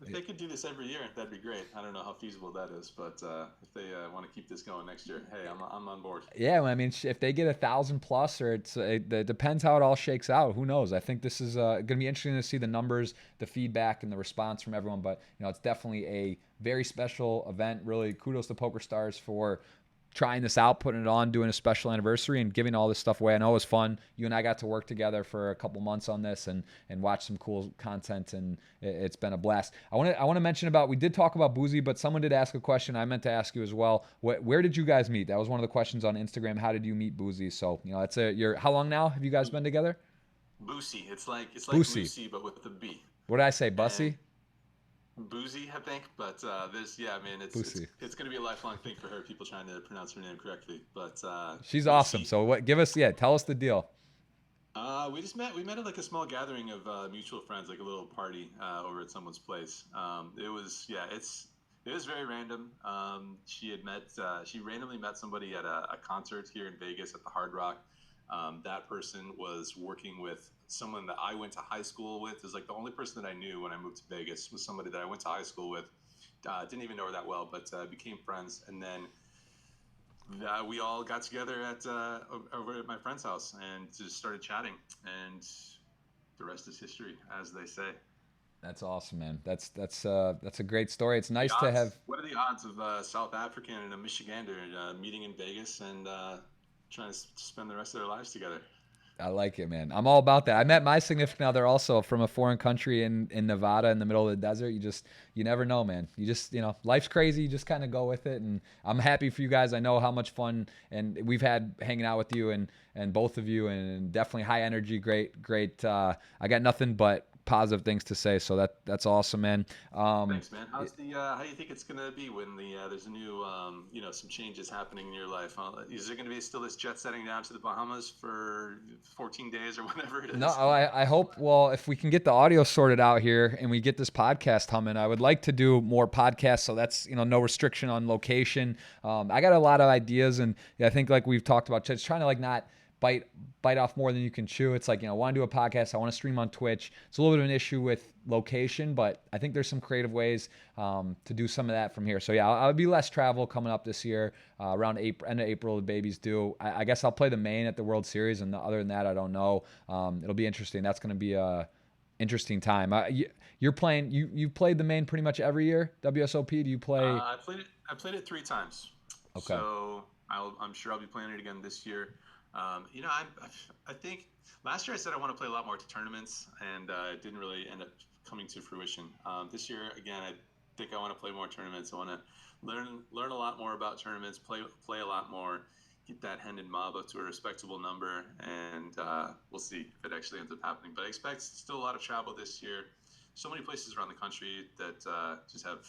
if they could do this every year, that'd be great. I don't know how feasible that is, but if they want to keep this going next year, hey, I'm on board. Yeah, if they get 1,000 plus, or it depends how it all shakes out. Who knows? I think this is going to be interesting to see the numbers, the feedback. feedback and the response from everyone. But it's definitely a very special event. Really, kudos to PokerStars for trying this out, putting it on, doing a special anniversary, and giving all this stuff away. I know it was fun. You and I got to work together for a couple months on this and watch some cool content, and it's been a blast. I want to mention about, we did talk about Boozy, but someone did ask a question I meant to ask you as well. Where did you guys meet? That was one of the questions on Instagram. How did you meet Boozy? So it's how long now have you guys been together? Boozy. It's like Boozy. Lucy, but with the B. What did I say? Bussy? Boozy, I think, but it's going to be a lifelong thing for her. People trying to pronounce her name correctly, but she's Boozy. Awesome. So tell us the deal. We met at like a small gathering of mutual friends, like a little party over at someone's place. It was very random. She randomly met somebody at a concert here in Vegas at the Hard Rock. That person was working with someone that I went to high school with. It was like the only person that I knew when I moved to Vegas was somebody that I went to high school with. Didn't even know her that well, but became friends. And then we all got together over at my friend's house and just started chatting. And the rest is history, as they say. That's awesome, man. That's a great story. It's nice to have. What are the odds of a South African and a Michigander meeting in Vegas and trying to spend the rest of their lives together? I like it, man. I'm all about that. I met my significant other also from a foreign country in Nevada in the middle of the desert. You never know, man. You just, life's crazy. You just kind of go with it. And I'm happy for you guys. I know how much fun and we've had hanging out with you and both of you, and definitely high energy. Great. I got nothing but positive things to say, so that's awesome, man. Thanks, man. How do you think it's gonna be when there's a new some changes happening in your life? Is there gonna be still this jet setting down to the Bahamas for 14 days or whatever it is? No, I hope. Well, if we can get the audio sorted out here and we get this podcast humming, I would like to do more podcasts. So that's no restriction on location. I got a lot of ideas, and I think like we've talked about, just trying to like not bite off more than you can chew. It's like, I want to do a podcast. I want to stream on Twitch. It's a little bit of an issue with location, but I think there's some creative ways to do some of that from here. So yeah, I'll be less travel coming up this year. Around end of April, the baby's due. I guess I'll play the main at the World Series, and other than that, I don't know. It'll be interesting. That's going to be a interesting time. You're playing. You played the main pretty much every year. WSOP. Do you play? I played it 3 times. Okay. So I'm sure I'll be playing it again this year. I think last year I said I want to play a lot more tournaments, and it didn't really end up coming to fruition. This year, again, I think I want to play more tournaments. I want to learn a lot more about tournaments, play a lot more, get that Hendon mob up to a respectable number, and we'll see if it actually ends up happening. But I expect still a lot of travel this year. So many places around the country that just have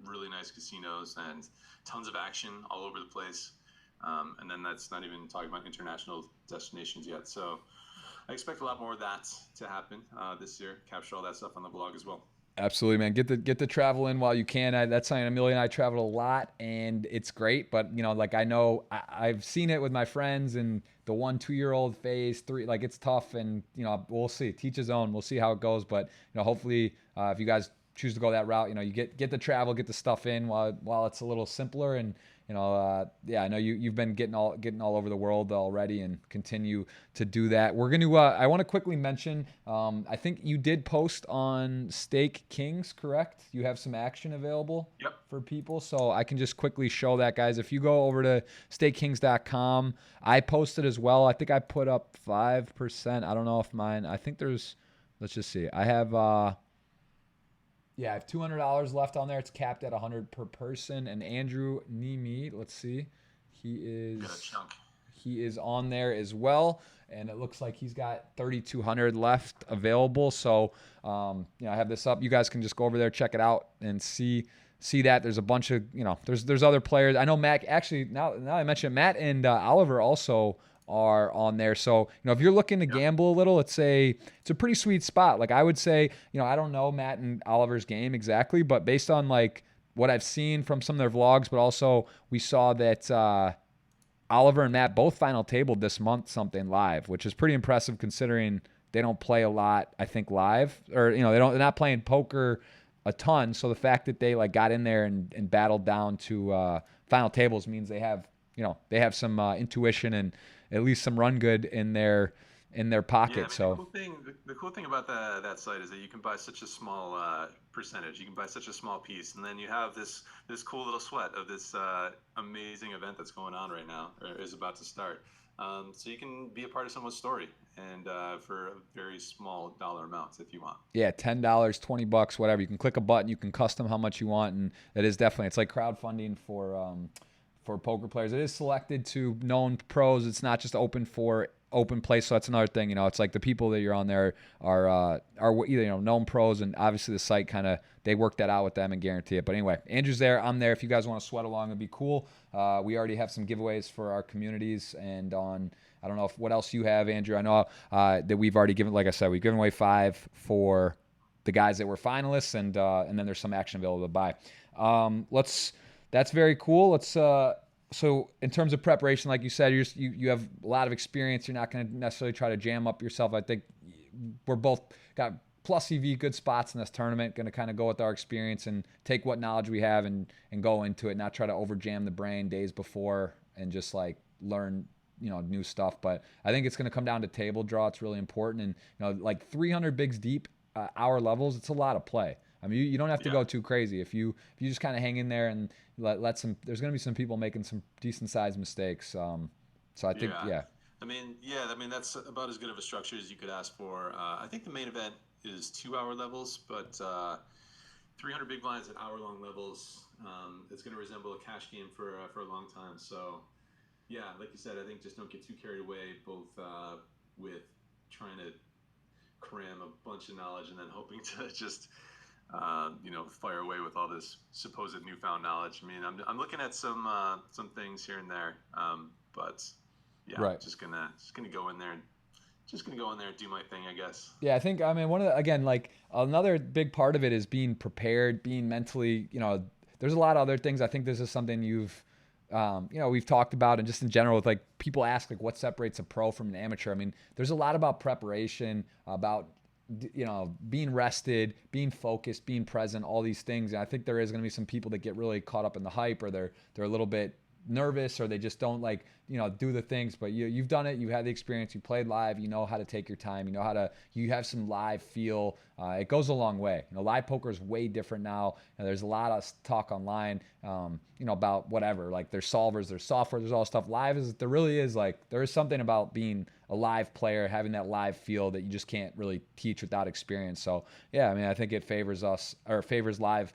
really nice casinos and tons of action all over the place. And then that's not even talking about international destinations yet. So I expect a lot more of that to happen this year. Capture all that stuff on the blog as well. Absolutely, man. Get the travel in while you can. That's something Amelia and I traveled a lot, and it's great. But like I know I've seen it with my friends and the 1-2-year-old phase 3. Like it's tough, and we'll see. Teach his own. We'll see how it goes. But hopefully, if you guys choose to go that route, you get the travel, get the stuff in while it's a little simpler. And I know you've been getting all over the world already and continue to do that. We're going to, I want to quickly mention, I think you did post on Stake Kings, correct? You have some action available for people. So I can just quickly show that, guys. If you go over to stakekings.com, I posted as well. I think I put up 5%. I don't know if mine, I think there's, let's just see. I have, I have $200 left on there. It's capped at $100 per person. And Andrew Neeme, let's see, he is on there as well. And it looks like he's got 3,200 left available. So, I have this up. You guys can just go over there, check it out, and see that. There's a bunch of, there's other players. I know Mac. Actually, now I mentioned it, Matt and Oliver also are on there. So, if you're looking to gamble a little, it's a pretty sweet spot. Like I would say, I don't know Matt and Oliver's game exactly, but based on like what I've seen from some of their vlogs, but also we saw that Oliver and Matt both final tabled this month something live, which is pretty impressive considering they don't play a lot, I think, live, or they're not playing poker a ton. So the fact that they like got in there and battled down to final tables means they have some intuition and at least some run good in their in their Yeah, I pocket. mean the So cool thing the cool thing about that site is that you can buy such a small percentage. You can buy such a small piece, and then you have this cool little sweat of this amazing event that's going on right now or is about to start. So you can be a part of someone's story, and for a very small dollar amounts if you want. yeah, $10, $20, whatever. You can click a button, you can custom how much you want, and that is definitely, it's like crowdfunding for poker players. It is selected to known pros. It's not just open for open play. So that's another thing. It's like the people that you're on there are either known pros, and obviously the site kind of they work that out with them and guarantee it. But anyway, Andrew's there. I'm there. If you guys want to sweat along, it'd be cool. We already have some giveaways for our communities, and on I don't know what else you have, Andrew. I know that we've already given, like I said, we've given away 5 for the guys that were finalists, and then there's some action available to buy. That's very cool. So in terms of preparation, like you said, you have a lot of experience. You're not going to necessarily try to jam up yourself. I think we're both got plus EV good spots in this tournament. Going to kind of go with our experience and take what knowledge we have and go into it. Not try to over jam the brain days before and just like learn new stuff. But I think it's going to come down to table draw. It's really important. And like 300 bigs deep, hour levels. It's a lot of play. I mean, you don't have to Yeah. go too crazy. If you just kind of hang in there and let some, there's going to be some people making some decent sized mistakes. So I think, Yeah. yeah, I mean that's about as good of a structure as you could ask for. I think the main event is 2 hour levels, but 300 big blinds at hour-long levels. It's going to resemble a cash game for a long time. So, yeah, like you said, I think just don't get too carried away, both with trying to cram a bunch of knowledge and then hoping to just fire away with all this supposed newfound knowledge. I mean, I'm looking at some things here and there, but yeah, right. just gonna go in there and do my thing, I guess. Yeah, I think, I mean, again, like another big part of it is being prepared, being mentally, there's a lot of other things. I think this is something we've talked about, and just in general with like people ask like what separates a pro from an amateur. I mean, there's a lot about preparation, about being rested, being focused, being present, all these things. And I think there is going to be some people that get really caught up in the hype, or they're a little bit nervous, or they just don't like do the things. But you've done it, you had the experience, you played live, you know how to take your time, you have some live feel. It goes a long way. Live poker is way different now, and there's a lot of talk online about whatever, like there's solvers, there's software, there's all stuff. Live is, there really is, like there is something about being a live player, having that live feel that you just can't really teach without experience. So yeah, I mean, I think it favors live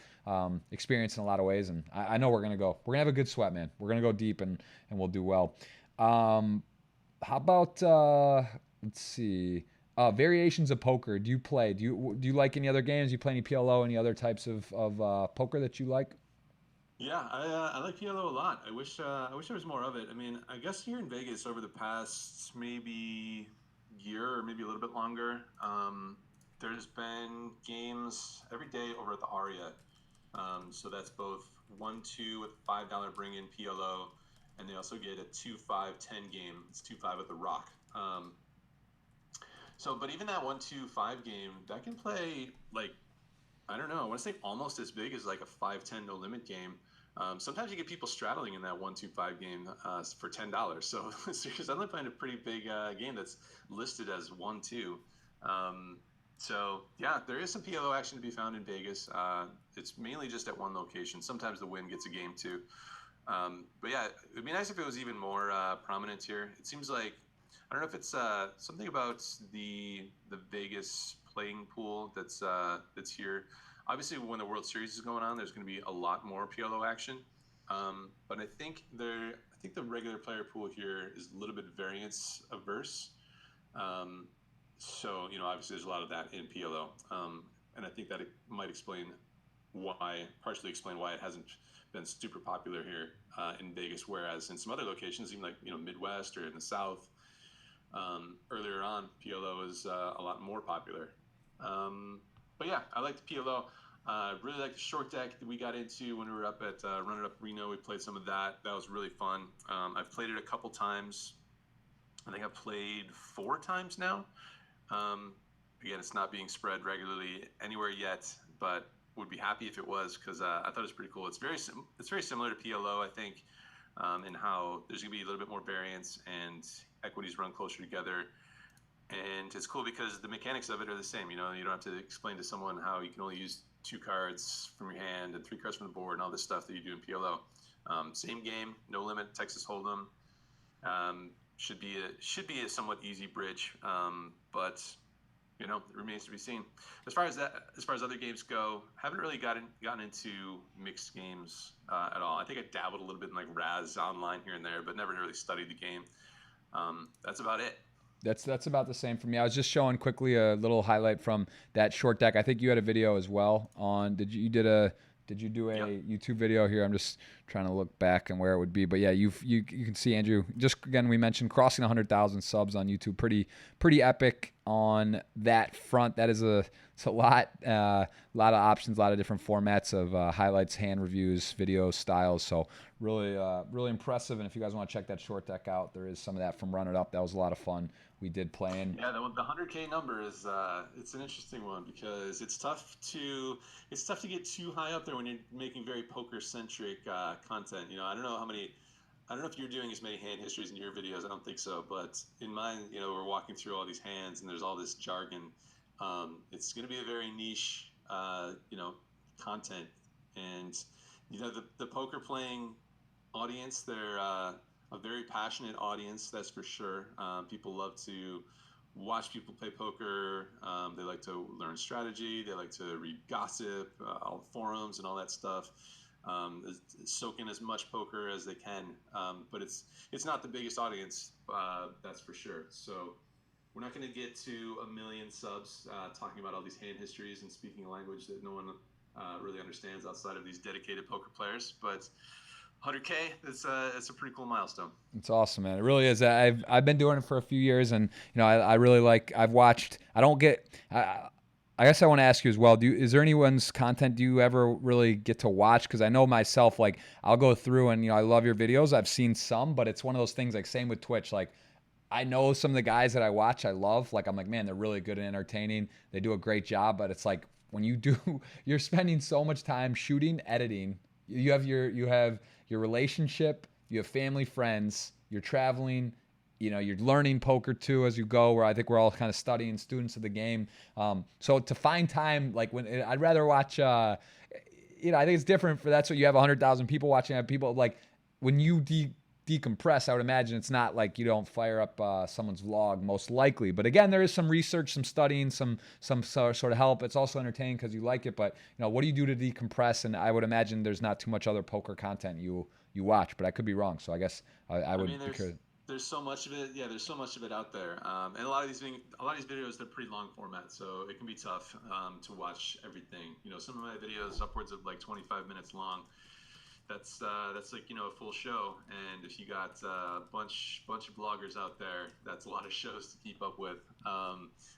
experience in a lot of ways. And I know we're gonna have a good sweat, man. We're gonna go deep, and we'll do well. How about let's see, variations of poker? Do you like any other games? Do you play any PLO? Any other types of poker that you like? Yeah, I like PLO a lot. I wish there was more of it. I mean, I guess here in Vegas over the past maybe year or maybe a little bit longer, there's been games every day over at the Aria. So that's both 1-2 with $5 bring in PLO, and they also get a 2-5-10 game. It's 2-5 at the Rock. But even that 1-2-5 game, that can play like, I don't know, I want to say almost as big as like a 5-10 no limit game. Sometimes you get people straddling in that 1-2-5 game for $10. So seriously, I'm playing a pretty big game that's listed as 1-2. So yeah, there is some PLO action to be found in Vegas. It's mainly just at one location. Sometimes the win gets a game too. But yeah, it'd be nice if it was even more prominent here. It seems like, I don't know if it's something about the Vegas playing pool that's here. Obviously, when the World Series is going on, there's going to be a lot more PLO action. But I think the regular player pool here is a little bit variance averse. So obviously, there's a lot of that in PLO, and I think that it might partially explain why it hasn't been super popular here in Vegas, whereas in some other locations, even like Midwest or in the South, earlier on, PLO is a lot more popular. But yeah, I like the PLO. Really like the short deck that we got into when we were up at Run It Up Reno. We played some of that. That was really fun. I've played it a couple times. I think I've played 4 times now. Again, it's not being spread regularly anywhere yet, but would be happy if it was, because I thought it was pretty cool. It's very similar to PLO, I think, in how there's going to be a little bit more variance and equities run closer together. And it's cool because the mechanics of it are the same. You know, you don't have to explain to someone how you can only use 2 cards from your hand and 3 cards from the board and all this stuff that you do in PLO. Same game, no limit, Texas Hold'em. Should be a somewhat easy bridge, but you know, it remains to be seen. As far as other games go, haven't really gotten into mixed games at all. I think I dabbled a little bit in like Raz Online here and there, but never really studied the game. That's about it. That's about the same for me. I was just showing quickly a little highlight from that short deck. I think you had a video as well on. Did you do a Yep. YouTube video here? I'm just trying to look back and where it would be. But yeah, you can see Andrew. Just again, we mentioned crossing 100,000 subs on YouTube. Pretty epic on that front. That is it's a lot of options, a lot of different formats of highlights, hand reviews, video styles. So really impressive. And if you guys want to check that short deck out, there is some of that from Run It Up. That was a lot of fun. We did playing. Yeah, the 100K number is it's an interesting one because it's tough to get too high up there when you're making very poker centric content. You know, I don't know if you're doing as many hand histories in your videos. I don't think so, but in mine, you know, we're walking through all these hands and there's all this jargon. It's going to be a very niche, you know, content, and you know the poker playing audience. They're a very passionate audience, that's for sure. People love to watch people play poker. They like to learn strategy. They like to read gossip, all the forums and all that stuff. Soak in as much poker as they can, but it's not the biggest audience, that's for sure. So we're not going to get to 1 million subs talking about all these hand histories and speaking a language that no one really understands outside of these dedicated poker players, but 100K, it's a pretty cool milestone. It's awesome, man. It really is. I've been doing it for a few years, and you know, I really like. I've watched. I don't get. I guess I want to ask you as well. Is there anyone's content do you ever really get to watch? Because I know myself, like I'll go through and you know I love your videos. I've seen some, but it's one of those things. Like same with Twitch. Like I know some of the guys that I watch, I love. Like I'm like, man, they're really good and entertaining. They do a great job, but it's like when you're spending so much time shooting, editing. You have your relationship, you have family, friends, you're traveling, you know, you're learning poker too as you go, where I think we're all kind of studying students of the game. So to find time, like I'd rather watch, you know, I think it's different for that's what you have 100,000 people watching. Have people like when you decompress, I would imagine it's not like you don't fire up someone's vlog most likely. But again, there is some research, some studying, some sort of help. It's also entertaining because you like it. But you know, what do you do to decompress? And I would imagine there's not too much other poker content you watch, but I could be wrong. So I guess I would. There's so much of it. Yeah, there's so much of it out there, and a lot of these videos, they're pretty long format, so it can be tough to watch everything. You know, some of my videos upwards of like 25 minutes long. That's like, you know, a full show, and if you got a bunch of bloggers out there, that's a lot of shows to keep up with.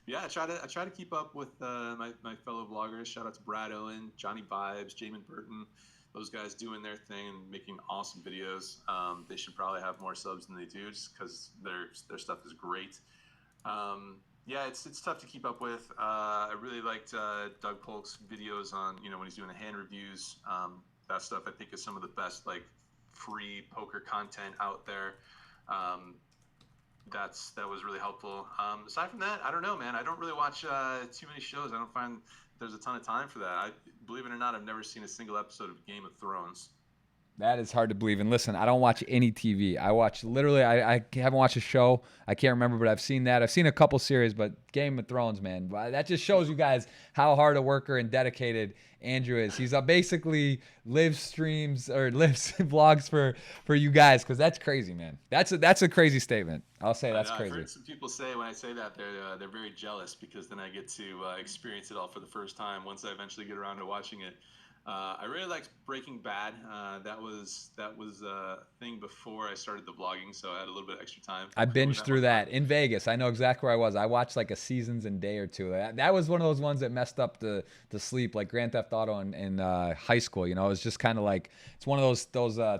Yeah, I try to keep up with my fellow bloggers. Shout out to Brad Owen, Johnny Vibes, Jamin Burton, those guys doing their thing and making awesome videos. They should probably have more subs than they do, just because their stuff is great. Yeah, it's tough to keep up with. I really liked Doug Polk's videos on, you know, when he's doing the hand reviews. That stuff I think is some of the best like free poker content out there. That was really helpful. Aside from that, I don't know, man. I don't really watch too many shows. I don't find there's a ton of time for that. Believe it or not, I've never seen a single episode of Game of Thrones. That is hard to believe. And listen, I don't watch any TV. I watch literally, I haven't watched a show. I can't remember, but I've seen that. I've seen a couple series, but Game of Thrones, man, that just shows you guys how hard a worker and dedicated Andrew is. He's basically live streams or lives vlogs for you guys, because that's crazy, man. That's a crazy statement. I'll say that's crazy. I've heard some people say when I say that they're very jealous because then I get to experience it all for the first time once I eventually get around to watching it. I really liked Breaking Bad. That was a thing before I started the vlogging, so I had a little bit extra time. I binged through that in Vegas. I know exactly where I was. I watched like a seasons in a day or two. That was one of those ones that messed up the sleep, like Grand Theft Auto in high school. You know, it was just kind of like it's one of those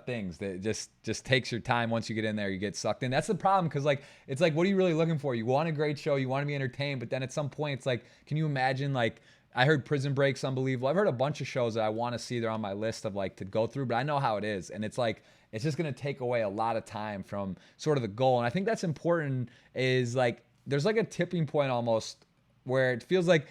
things that just takes your time. Once you get in there, you get sucked in. That's the problem, because like it's like, what are you really looking for? You want a great show, you want to be entertained, but then at some point it's like, can you imagine like? I heard Prison Break's unbelievable. I've heard a bunch of shows that I want to see. They're on my list of like to go through, but I know how it is. And it's like, it's just going to take away a lot of time from sort of the goal. And I think that's important is like, there's like a tipping point almost where it feels like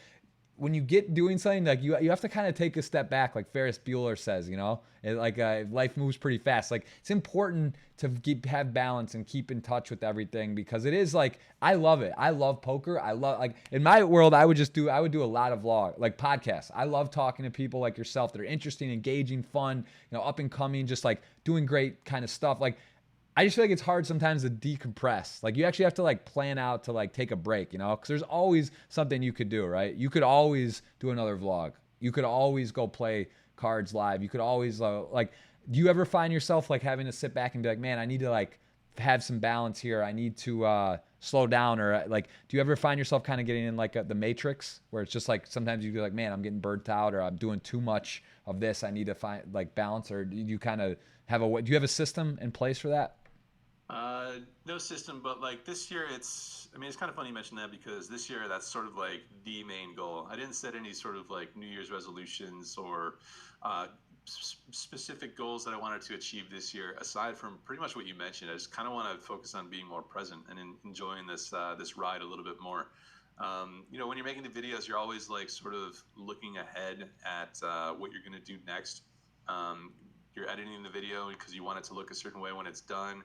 when you get doing something, like you have to kind of take a step back, like Ferris Bueller says, you know, life moves pretty fast. Like it's important to have balance and keep in touch with everything, because it is like, I love it. I love poker. I love, like in my world, I would do a lot of like podcasts. I love talking to people like yourself that are interesting, engaging, fun, you know, up and coming, just like doing great kind of stuff. Like I just feel like it's hard sometimes to decompress. Like you actually have to like plan out to like take a break, you know, because there's always something you could do, right? You could always do another vlog. You could always go play cards live. You could always like, do you ever find yourself like having to sit back and be like, man, I need to like have some balance here. I need to slow down, or like, do you ever find yourself kind of getting in like the matrix where it's just like sometimes you feel like, man, I'm getting burnt out, or I'm doing too much of this. I need to find like balance, or do you kind of have do you have a system in place for that? No system, but like this year, I mean, it's kind of funny you mention that, because this year that's sort of like the main goal. I didn't set any sort of like New Year's resolutions or specific goals that I wanted to achieve this year, aside from pretty much what you mentioned. I just kind of want to focus on being more present and enjoying this ride a little bit more. You know, when you're making the videos, you're always like sort of looking ahead at what you're going to do next. You're editing the video because you want it to look a certain way when it's done.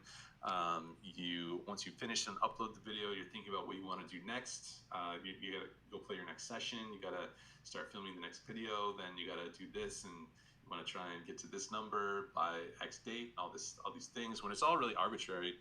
Once you finish and upload the video, you're thinking about what you want to do next. You got to go play your next session. You got to start filming the next video. Then you got to do this, and you want to try and get to this number by X date. All these things. When it's all really arbitrary,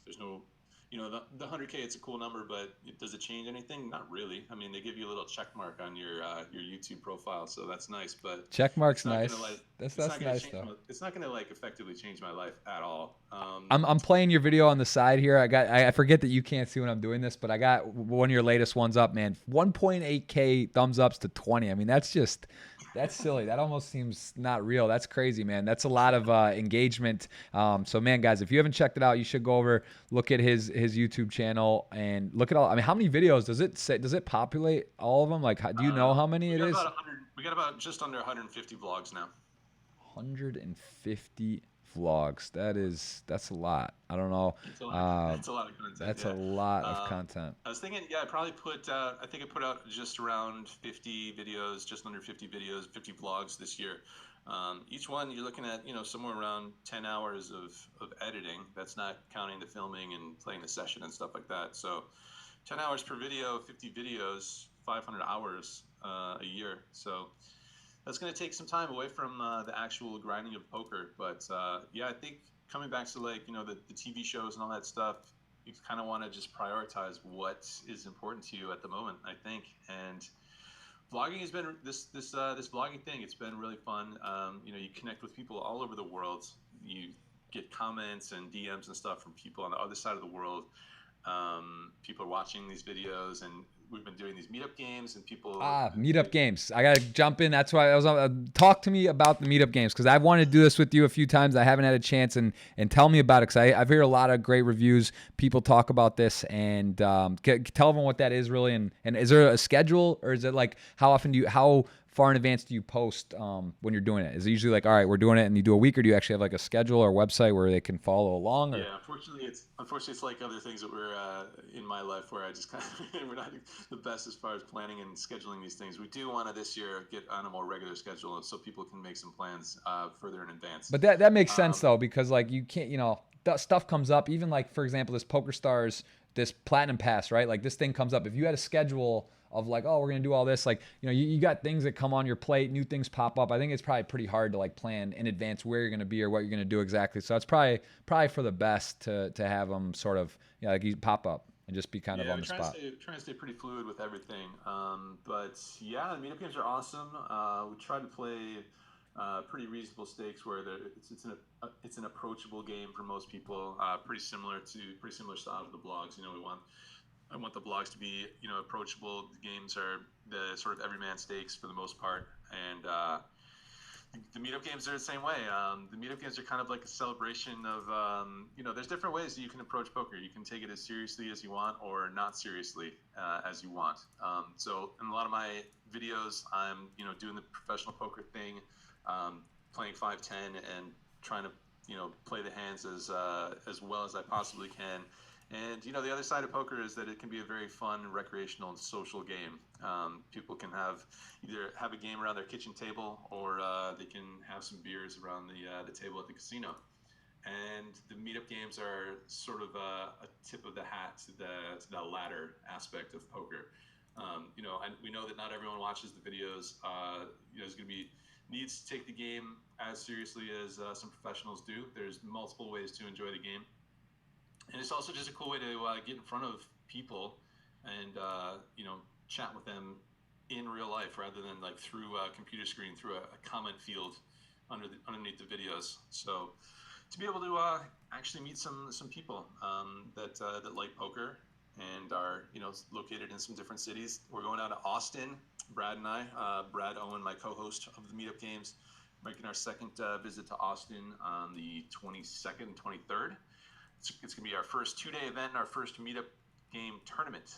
there's no, you know, the 100K. It's a cool number, but does it change anything? Not really. I mean, they give you a little check mark on your YouTube profile, so that's nice. But Check mark's it's not nice. gonna like That's it's not gonna nice change. though. It's not gonna like effectively change my life at all. I'm playing your video on the side here. I forget that you can't see when I'm doing this, but I got one of your latest ones up, man. 1.8K thumbs ups to 20. I mean, that's silly. That almost seems not real. That's crazy, man. That's a lot of engagement. So, man, guys, if you haven't checked it out, you should go over, look at his YouTube channel, and look at all. I mean, how many videos does it say? Does it populate all of them? Like, do you know how many it is? We got about just under 150 vlogs now. 150 vlogs. That's a lot. I don't know. It's a lot, it's a lot of content. That's a lot of content. I was thinking, I probably I think I put out just around 50 videos, just under 50 videos, 50 vlogs this year. Each one you're looking at, you know, somewhere around 10 hours of editing. That's not counting the filming and playing the session and stuff like that. So 10 hours per video, 50 videos, 500 hours a year. So that's going to take some time away from the actual grinding of poker. But yeah, I think coming back to like, you know, the TV shows and all that stuff, you kind of want to just prioritize what is important to you at the moment, I think. And vlogging has been this vlogging thing. It's been really fun. You know, you connect with people all over the world. You get comments and DMs and stuff from people on the other side of the world. People are watching these videos, and we've been doing these meetup games, and people Meetup games. I gotta jump in. That's why I was talk to me about the meetup games, because I've wanted to do this with you a few times. I haven't had a chance, and tell me about it, because I've heard a lot of great reviews. People talk about this, and tell them what that is really, and is there a schedule, or is it like how far in advance do you post when you're doing it? Is it usually like, all right, we're doing it, and you do a week, or do you actually have like a schedule or website where they can follow along? Or? Yeah, unfortunately, it's like other things that we're in my life, where I just kind of we're not the best as far as planning and scheduling these things. We do want to this year get on a more regular schedule, so people can make some plans further in advance. But that makes sense though, because like you can't, you know, stuff comes up. Even like, for example, this PokerStars, this Platinum Pass, right? Like this thing comes up. If you had a schedule of like, oh, we're gonna do all this, like, you know, you got things that come on your plate, new things pop up. I think it's probably pretty hard to like plan in advance where you're gonna be or what you're gonna do exactly. So it's probably for the best to have them sort of, you know, like you pop up and just be kind of on the spot. Trying to stay pretty fluid with everything. But yeah, the meetup games are awesome. We try to play pretty reasonable stakes where it's an approachable game for most people. Pretty similar style to the blogs. You know, I want the blogs to be, you know, approachable. The games are the sort of everyman stakes for the most part, and the meetup games are the same way. The meetup games are kind of like a celebration of, you know, there's different ways that you can approach poker. You can take it as seriously as you want, or not seriously as you want. So in a lot of my videos, I'm, you know, doing the professional poker thing, playing 5-10 and trying to, you know, play the hands as well as I possibly can. And the other side of poker is that it can be a very fun, recreational, and social game. People can either have a game around their kitchen table, or they can have some beers around the table at the casino. And the meetup games are sort of a tip of the hat to the latter aspect of poker. And we know that not everyone watches the videos. There's going to be needs to take the game as seriously as some professionals do. There's multiple ways to enjoy the game, and it's also just a cool way to get in front of people and chat with them in real life rather than like through a computer screen, through a comment field underneath the videos. So to be able to actually meet some people that like poker and are located in some different cities. We're going down to Austin, Brad and I, Brad Owen, my co-host of the Meetup Games, making our second visit to Austin on the 22nd and 23rd. It's going to be our first 2-day event and our first Meetup game tournament.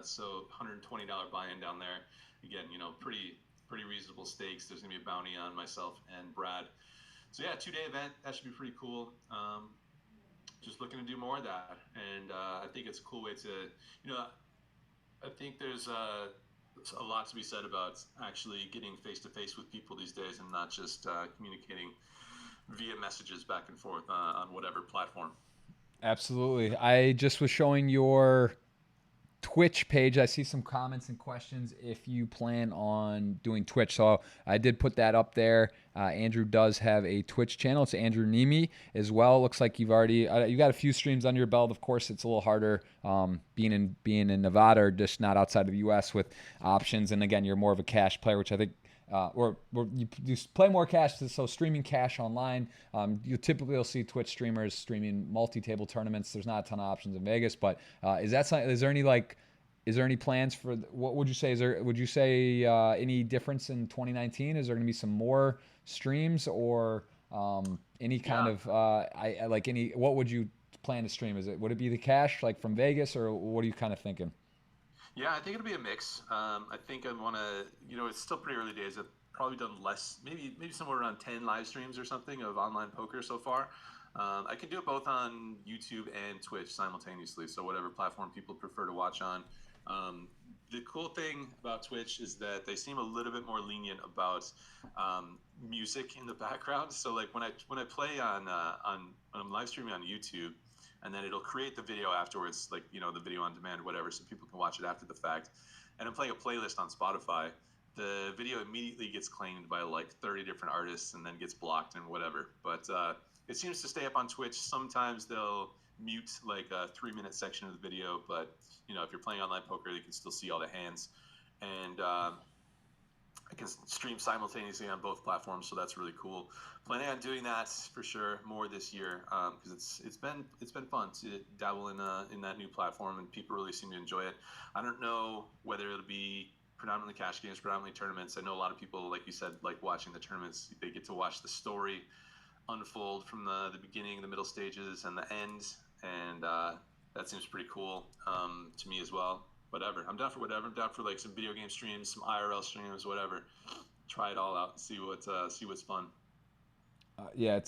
So $120 buy-in down there. Again, pretty reasonable stakes. There's going to be a bounty on myself and Brad. So yeah, 2-day event. That should be pretty cool. Just looking to do more of that, and I think it's a cool way to, I think there's a lot to be said about actually getting face to face with people these days, and not just communicating via messages back and forth on whatever platform. Absolutely. I just was showing your Twitch page. I see some comments and questions if you plan on doing Twitch. So I did put that up there. Andrew does have a Twitch channel. It's Andrew Neeme as well. Looks like you've already you got a few streams under your belt. Of course, it's a little harder being in Nevada or just not outside of the U.S. with options. And again, you're more of a cash player, which I think or you play more cash, so streaming cash online. You typically will see Twitch streamers streaming multi-table tournaments. There's not a ton of options in Vegas, but is that something? Is there any plans for what would you say? Would you say any difference in 2019? Is there going to be some more streams or any kind of what would you plan to stream? Would it be the cash like from Vegas, or what are you kind of thinking? Yeah, I think it'll be a mix. I think I want to, it's still pretty early days. I've probably done less, maybe somewhere around 10 live streams or something of online poker so far. I can do it both on YouTube and Twitch simultaneously, so whatever platform people prefer to watch on. The cool thing about Twitch is that they seem a little bit more lenient about music in the background. So like when I play on when I'm live streaming on YouTube, and then it'll create the video afterwards, like the video on demand or whatever, so people can watch it after the fact. And I'm playing a playlist on Spotify. The video immediately gets claimed by like 30 different artists and then gets blocked and whatever. But it seems to stay up on Twitch. Sometimes they'll mute like a 3-minute section of the video, but if you're playing online poker, you can still see all the hands. And I can stream simultaneously on both platforms, so that's really cool. Planning on doing that for sure more this year, because it's been fun to dabble in that new platform, and people really seem to enjoy it. I don't know whether it'll be predominantly cash games, predominantly tournaments. I know a lot of people, like you said, like watching the tournaments. They get to watch the story unfold from the beginning, the middle stages, and the end, and that seems pretty cool to me as well. Whatever. I'm down for whatever. I'm down for like some video game streams, some IRL streams, whatever. Try it all out and see what's fun. Yeah, it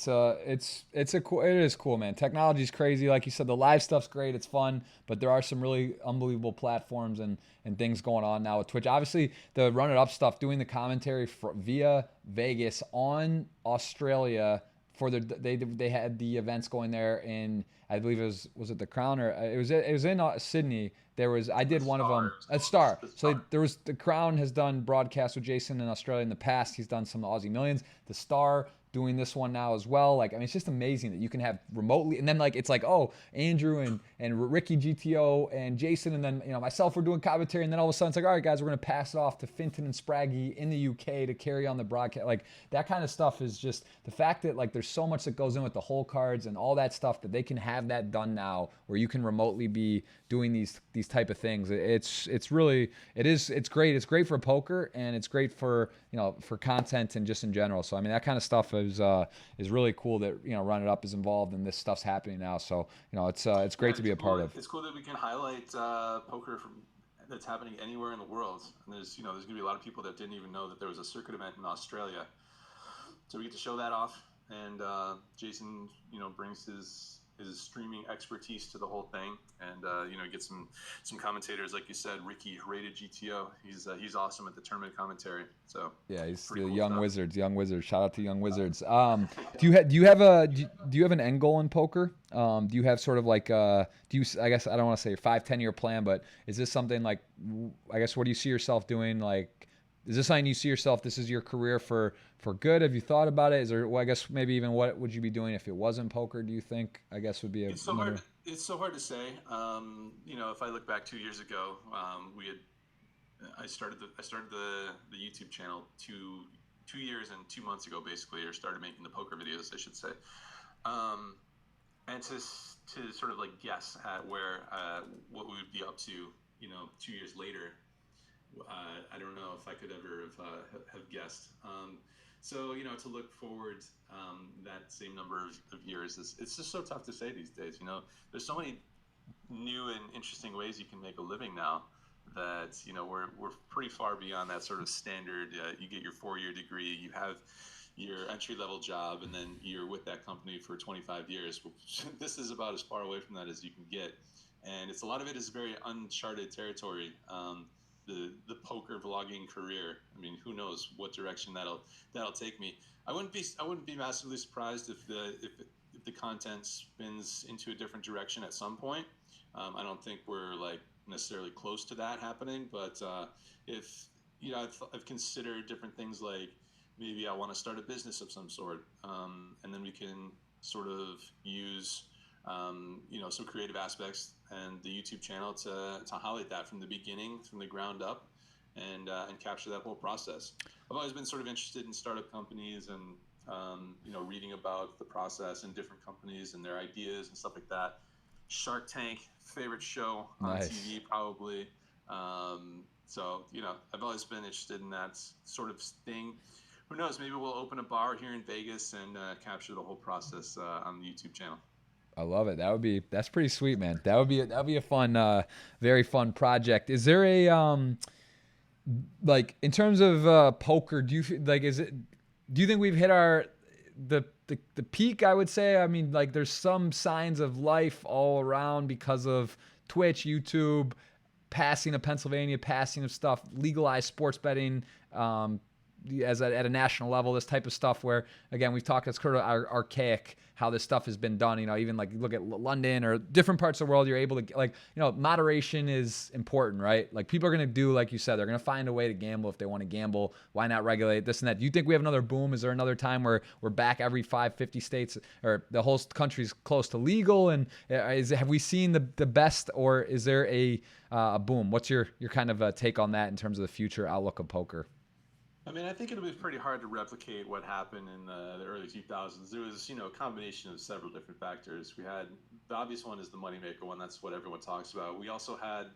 is cool, man. Technology's crazy, like you said. The live stuff's great, it's fun, but there are some really unbelievable platforms and things going on now with Twitch. Obviously, the Run It Up stuff, doing the commentary via Vegas on Australia for they had the events going there in, I believe it was it the Crown, or it was in Sydney. I did one of them at Star. So there was the Crown has done broadcasts with Jason in Australia in the past. He's done some Aussie Millions. The Star doing this one now as well. Like, I mean, it's just amazing that you can have remotely, and then like it's like, oh, Andrew and Ricky GTO and Jason, and then myself were doing commentary, and then all of a sudden it's like, all right guys, we're gonna pass it off to Finton and Spraggy in the UK to carry on the broadcast. Like, that kind of stuff is just the fact that like there's so much that goes in with the whole cards and all that stuff, that they can have that done now where you can remotely be doing these type of things. It's great. It's great for poker, and it's great for for content and just in general. So I mean, that kind of stuff is really cool that Run It Up is involved and this stuff's happening now. So it's great to be a part of. It's cool that we can highlight poker that's happening anywhere in the world. And there's gonna be a lot of people that didn't even know that there was a circuit event in Australia. So we get to show that off, and Jason brings his his streaming expertise to the whole thing, and get some commentators like you said, Ricky Rated GTO. He's awesome at the tournament commentary. So Yeah, he's pretty the cool young stuff. wizards. Young wizards. Shout out to young wizards. Do you have an end goal in poker? Do you have sort of like I guess I don't want to say a 5-10 year plan, but is this something like, I guess, what do you see yourself doing? Like, is this something you see yourself? This is your career for good. Have you thought about it? Is there? Well, I guess maybe even what would you be doing if it wasn't poker? Do you think? I guess would be It's so hard. another. It's so hard to say. If I look back 2 years ago, we had I started the YouTube channel 2 years and 2 months ago, basically, or started making the poker videos, I should say. And to sort of like guess at where what we would be up to, 2 years later, I don't know if I could ever have guessed. So to look forward that same number of years, it's just so tough to say these days. There's so many new and interesting ways you can make a living now that we're pretty far beyond that sort of standard. You get your 4-year degree, you have your entry level job, and then you're with that company for 25 years. This is about as far away from that as you can get, and a lot of it is very uncharted territory. The poker vlogging career. I mean, who knows what direction that'll take me. I wouldn't be massively surprised if the content spins into a different direction at some point. I don't think we're like necessarily close to that happening, but if I've considered different things, like maybe I want to start a business of some sort, and then we can sort of use some creative aspects and the YouTube channel to highlight that from the beginning, from the ground up, and capture that whole process. I've always been sort of interested in startup companies and reading about the process in different companies and their ideas and stuff like that. Shark Tank, favorite show on Nice. TV, probably. So I've always been interested in that sort of thing. Who knows? Maybe we'll open a bar here in Vegas and capture the whole process on the YouTube channel. I love it. That's pretty sweet, man. That would be a fun, very fun project. Is there a like, in terms of poker? Do you like, do you think we've hit the peak? I would say. I mean, like, there's some signs of life all around because of Twitch, YouTube, passing of Pennsylvania, passing of stuff, legalized sports betting. At a national level, this type of stuff where, again, we've talked, it's kind of archaic how this stuff has been done. Even like, look at London or different parts of the world, you're able to, like, moderation is important, right? Like, people are going to do, like you said, they're going to find a way to gamble if they want to gamble. Why not regulate this and that? Do you think we have another boom? Is there another time where we're back every 50 states, or the whole country's close to legal? And have we seen the best, or is there a boom? What's your kind of take on that in terms of the future outlook of poker? I mean, I think it'll be pretty hard to replicate what happened in the early 2000s. There was, a combination of several different factors. We had, the obvious one is the moneymaker one. That's what everyone talks about. We also had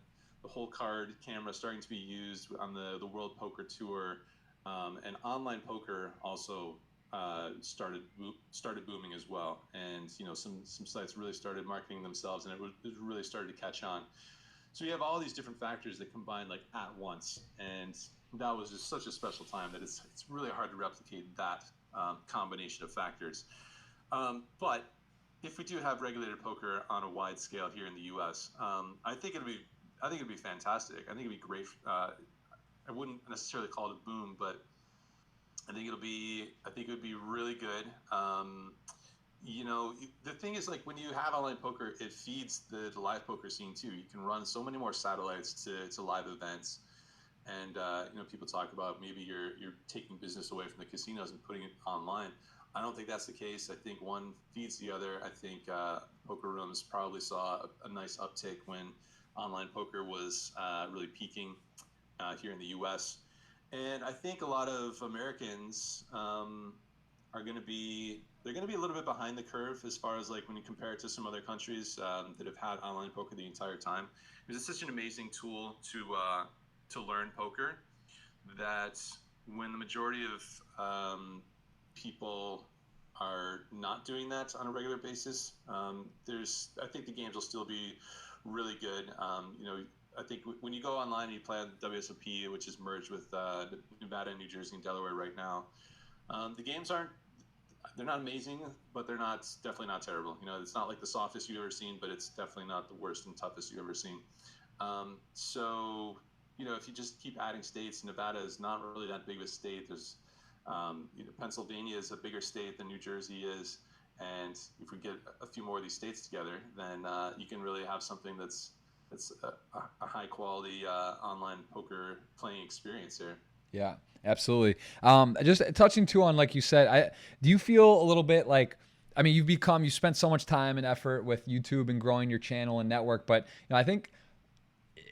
the whole card camera starting to be used on the World Poker Tour, and online poker also started booming as well. And some sites really started marketing themselves, and it really started to catch on. So you have all these different factors that combine like at once, and that was just such a special time that it's really hard to replicate that combination of factors. But if we do have regulated poker on a wide scale here in the U.S., I think it'd be fantastic. I think it'd be great. I wouldn't necessarily call it a boom, but I think it would be really good. The thing is, like, when you have online poker, it feeds the live poker scene too. You can run so many more satellites to live events. And people talk about maybe you're taking business away from the casinos and putting it online. I don't think that's the case. I think one feeds the other. I think poker rooms probably saw a nice uptick when online poker was really peaking here in the U.S. And I think a lot of Americans are going to be a little bit behind the curve as far as, like, when you compare it to some other countries that have had online poker the entire time. Because it's such an amazing tool to learn poker, that when the majority of people are not doing that on a regular basis, I think the games will still be really good. I think when you go online and you play on WSOP, which is merged with Nevada, New Jersey, and Delaware right now, the games aren't. they're not amazing, but they're not definitely not terrible. You know, it's not like the softest you've ever seen, but it's definitely not the worst and toughest you've ever seen. So, you know, if you just keep adding states, Nevada is not really that big of a state. There's, you know, Pennsylvania is a bigger state than New Jersey is. And if we get a few more of these states together, then you can really have something that's a high quality online poker playing experience here. Yeah, absolutely. Just touching too on, like you said, do you feel a little bit like, I mean, you spent so much time and effort with YouTube and growing your channel and network, but I think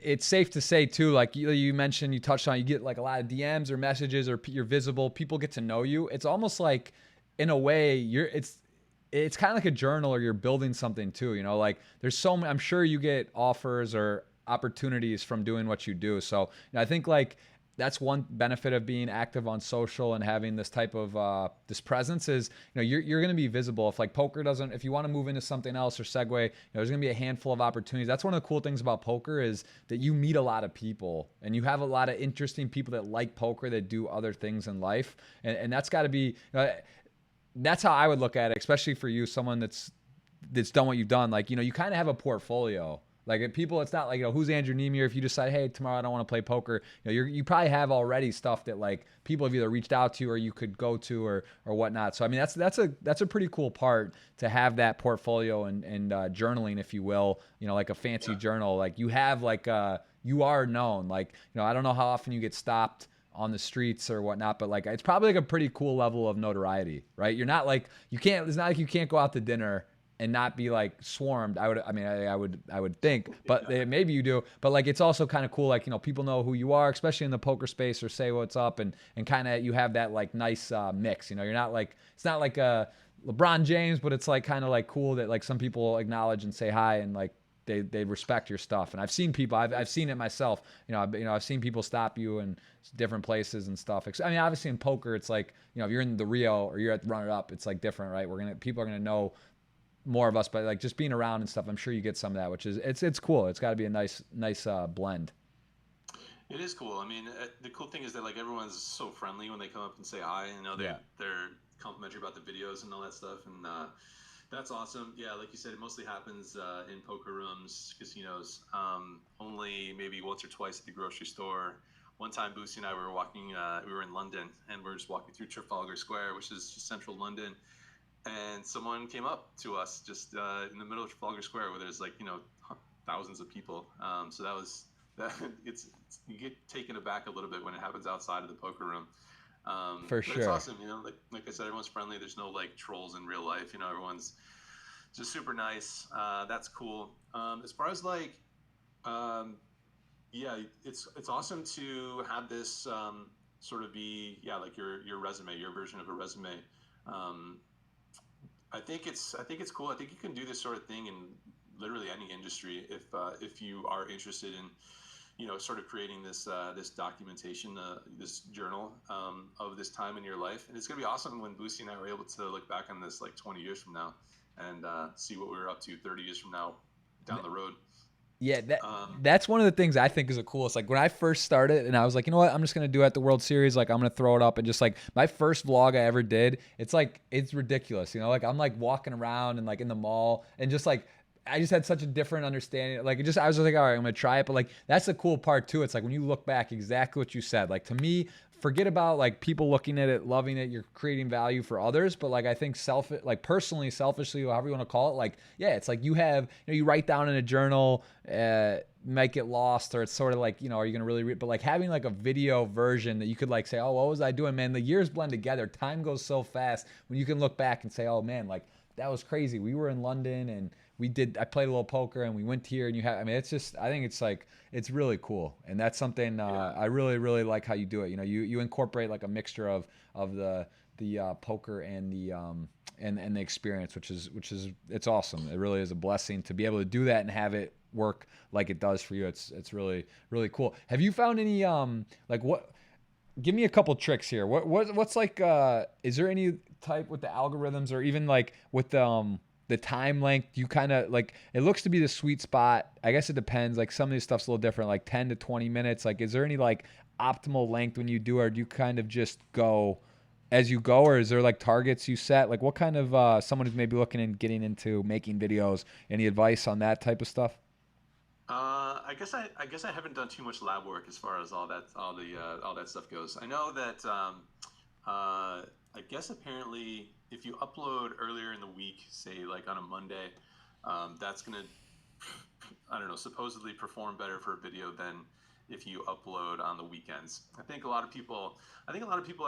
it's safe to say too, like you mentioned, you touched on, you get like a lot of DMs or messages, or you're visible, people get to know you. It's almost like, in a way, it's kind of like a journal, or you're building something too, like there's so many, I'm sure you get offers or opportunities from doing what you do. So I think like that's one benefit of being active on social and having this type of this presence is, you're going to be visible. If like poker doesn't, if you want to move into something else or segue, there's going to be a handful of opportunities. That's one of the cool things about poker is that you meet a lot of people, and you have a lot of interesting people that like poker, that do other things in life. And that's got to be, that's how I would look at it, especially for you, someone that's done what you've done. Like, you kind of have a portfolio. Like, if people, it's not like, who's Andrew Neeme? If you decide, hey, tomorrow I don't want to play poker, you probably have already stuff that like people have either reached out to, or you could go to, or whatnot. So I mean, that's a pretty cool part, to have that portfolio and journaling, if you will. Like a fancy journal. Like you have like you are known. Like, I don't know how often you get stopped on the streets or whatnot, but like it's probably like a pretty cool level of notoriety, right? You're not like, it's not like you can't go out to dinner and not be like swarmed. I would think, but maybe you do. But like, it's also kind of cool. Like, people know who you are, especially in the poker space, or say what's up, and kind of, you have that like nice mix. You're not like, it's not like a LeBron James, but it's like kind of like cool that like some people acknowledge and say hi, and like they respect your stuff. And I've seen people, I've seen it myself. I've seen people stop you in different places and stuff. I mean, obviously in poker, it's like, if you're in the Rio or you're at the Runner Up, it's like different, right? People are gonna know more of us, but like just being around and stuff, I'm sure you get some of that, which is it's cool. It's got to be a nice blend. It is cool. I mean, the cool thing is that like everyone's so friendly when they come up and say hi. They're complimentary about the videos and all that stuff, and that's awesome. Yeah, like you said, it mostly happens in poker rooms, casinos. Only maybe once or twice at the grocery store. One time, Boozy and I were walking. We were in London, and we were just walking through Trafalgar Square, which is just central London. And someone came up to us just in the middle of Trafalgar Square, where there's like thousands of people. So that was that. It's you get taken aback a little bit when it happens outside of the poker room. For sure. It's awesome. Like I said, everyone's friendly. There's no like trolls in real life. Everyone's just super nice. That's cool. As far as like, yeah, it's awesome to have this sort of be like your resume, your version of a resume. I think it's cool. I think you can do this sort of thing in literally any industry if you are interested in sort of creating this this documentation, this journal of this time in your life. And it's gonna be awesome when Boozy and I are able to look back on this like 20 years from now and see what we were up to 30 years from now down the road. Yeah, that's one of the things I think is the coolest. Like when I first started, and I was like, you know what, I'm just gonna do it at the World Series. Like I'm gonna throw it up, and just like my first vlog I ever did, it's ridiculous. Like I'm like walking around and like in the mall, and just like I just had such a different understanding. Like I was just like, all right, I'm gonna try it. But like that's the cool part too. It's like when you look back, exactly what you said. Like to me, forget about like people looking at it, loving it. You're creating value for others, but like I think personally, selfishly, however you want to call it, like it's like you have, you write down in a journal, might get lost, or it's sort of like, are you gonna really read? But like having like a video version that you could like say, oh, what was I doing, man? The years blend together. Time goes so fast when you can look back and say, oh man, like that was crazy. We were in London and I played a little poker and we went here, and I think it's like, it's really cool. And that's something I really, really like how you do it. You incorporate like a mixture of the poker and the and the experience, which is it's awesome. It really is a blessing to be able to do that and have it work like it does for you. It's really, really cool. Have you found any like what? Give me a couple tricks here. What's like? Is there any type with the algorithms, or even like with the time length? You kind of like, it looks to be the sweet spot. I guess it depends. Like some of this stuff's a little different, like 10 to 20 minutes. Like, is there any like optimal length when you do, or do you kind of just go as you go, or is there like targets you set? Like what kind of someone who's maybe looking and getting into making videos? Any advice on that type of stuff? I guess I haven't done too much lab work as far as all that stuff goes. I know that I guess apparently if you upload earlier in the week, say like on a Monday, that's gonna, I don't know, supposedly perform better for a video than if you upload on the weekends. I think a lot of people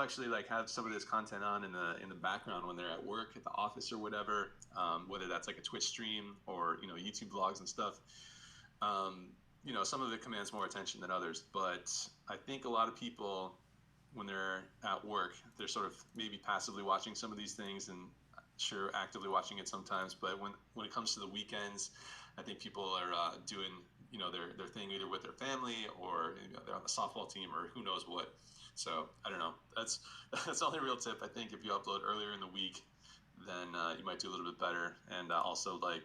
actually like have some of this content on in the background when they're at work, at the office or whatever, whether that's like a Twitch stream or YouTube vlogs and stuff. Some of it commands more attention than others, but I think a lot of people, when they're at work, they're sort of maybe passively watching some of these things and sure actively watching it sometimes. But when it comes to the weekends, I think people are doing their thing either with their family or they're on the softball team or who knows what. So I don't know. That's the only real tip. I think if you upload earlier in the week, then you might do a little bit better. And also like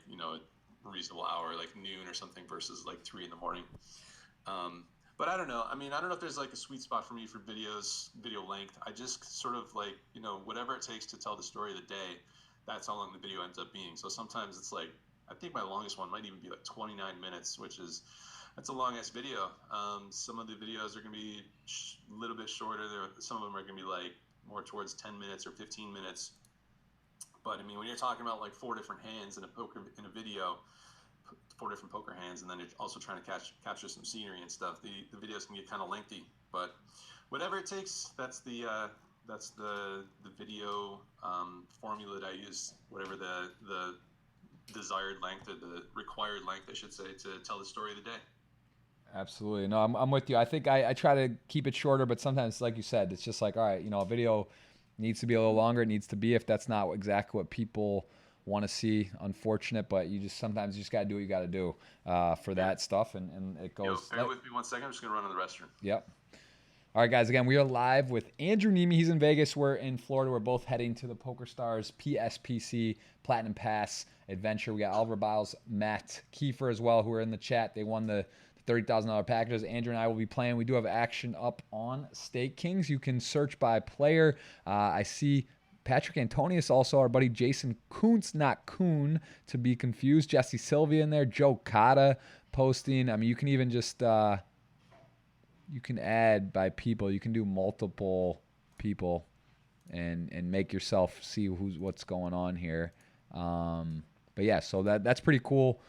reasonable hour like noon or something versus like 3 in the morning. But I don't know. I mean, I don't know if there's like a sweet spot for me for video length. I just sort of like, whatever it takes to tell the story of the day, that's how long the video ends up being. So sometimes it's like, I think my longest one might even be like 29 minutes, that's a long ass video. Some of the videos are going to be a little bit shorter. Some of them are going to be like more towards 10 minutes or 15 minutes. But I mean, when you're talking about like 4 different hands in a video, 4 different poker hands, and then you're also trying to capture some scenery and stuff, the videos can get kind of lengthy. But whatever it takes, that's the video formula that I use. Whatever the desired length or the required length, I should say, to tell the story of the day. Absolutely. No, I'm with you. I think I try to keep it shorter, but sometimes, like you said, it's just like, all right, a video needs to be a little longer. It needs to be, if that's not exactly what people want to see, unfortunate, but sometimes you just got to do what you got to do for that stuff. And it goes. Bear with me 1 second. I'm just going to run to the restroom. Yep. All right, guys, again, we are live with Andrew Neeme. He's in Vegas. We're in Florida. We're both heading to the PokerStars PSPC Platinum Pass adventure. We got Oliver Biles, Matt Kiefer as well, who are in the chat. They won the $30,000 packages. Andrew and I will be playing. We do have action up on Stake Kings. You can search by player. I see Patrick Antonius, also our buddy Jason Kuntz, not Kuhn to be confused. Jesse Sylvia in there. Joe Cotta posting. I mean, you can even just... you can add by people. You can do multiple people and make yourself see what's going on here. But yeah, so that's pretty cool.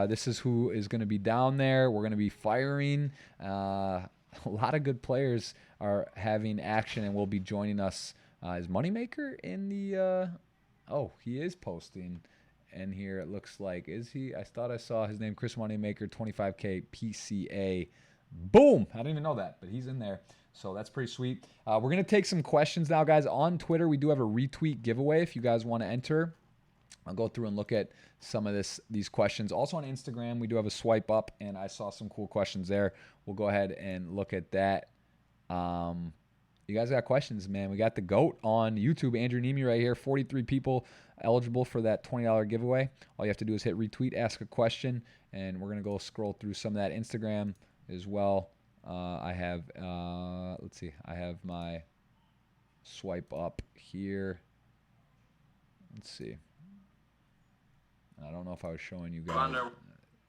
This is who is going to be down there. We're going to be firing. A lot of good players are having action and will be joining us. Is Moneymaker in the... oh, he is posting. And here it looks like, is he? I thought I saw his name, Chris Moneymaker, 25K PCA. Boom! I didn't even know that, but he's in there. So that's pretty sweet. We're going to take some questions now, guys. On Twitter, we do have a retweet giveaway if you guys want to enter. I'll go through and look at some of these questions. Also on Instagram, we do have a swipe up, and I saw some cool questions there. We'll go ahead and look at that. You guys got questions, man. We got the GOAT on YouTube, Andrew Neeme right here. 43 people eligible for that $20 giveaway. All you have to do is hit retweet, ask a question, and we're going to go scroll through some of that Instagram as well. I have, let's see, I have my swipe up here. Let's see. I don't know if I was showing you guys.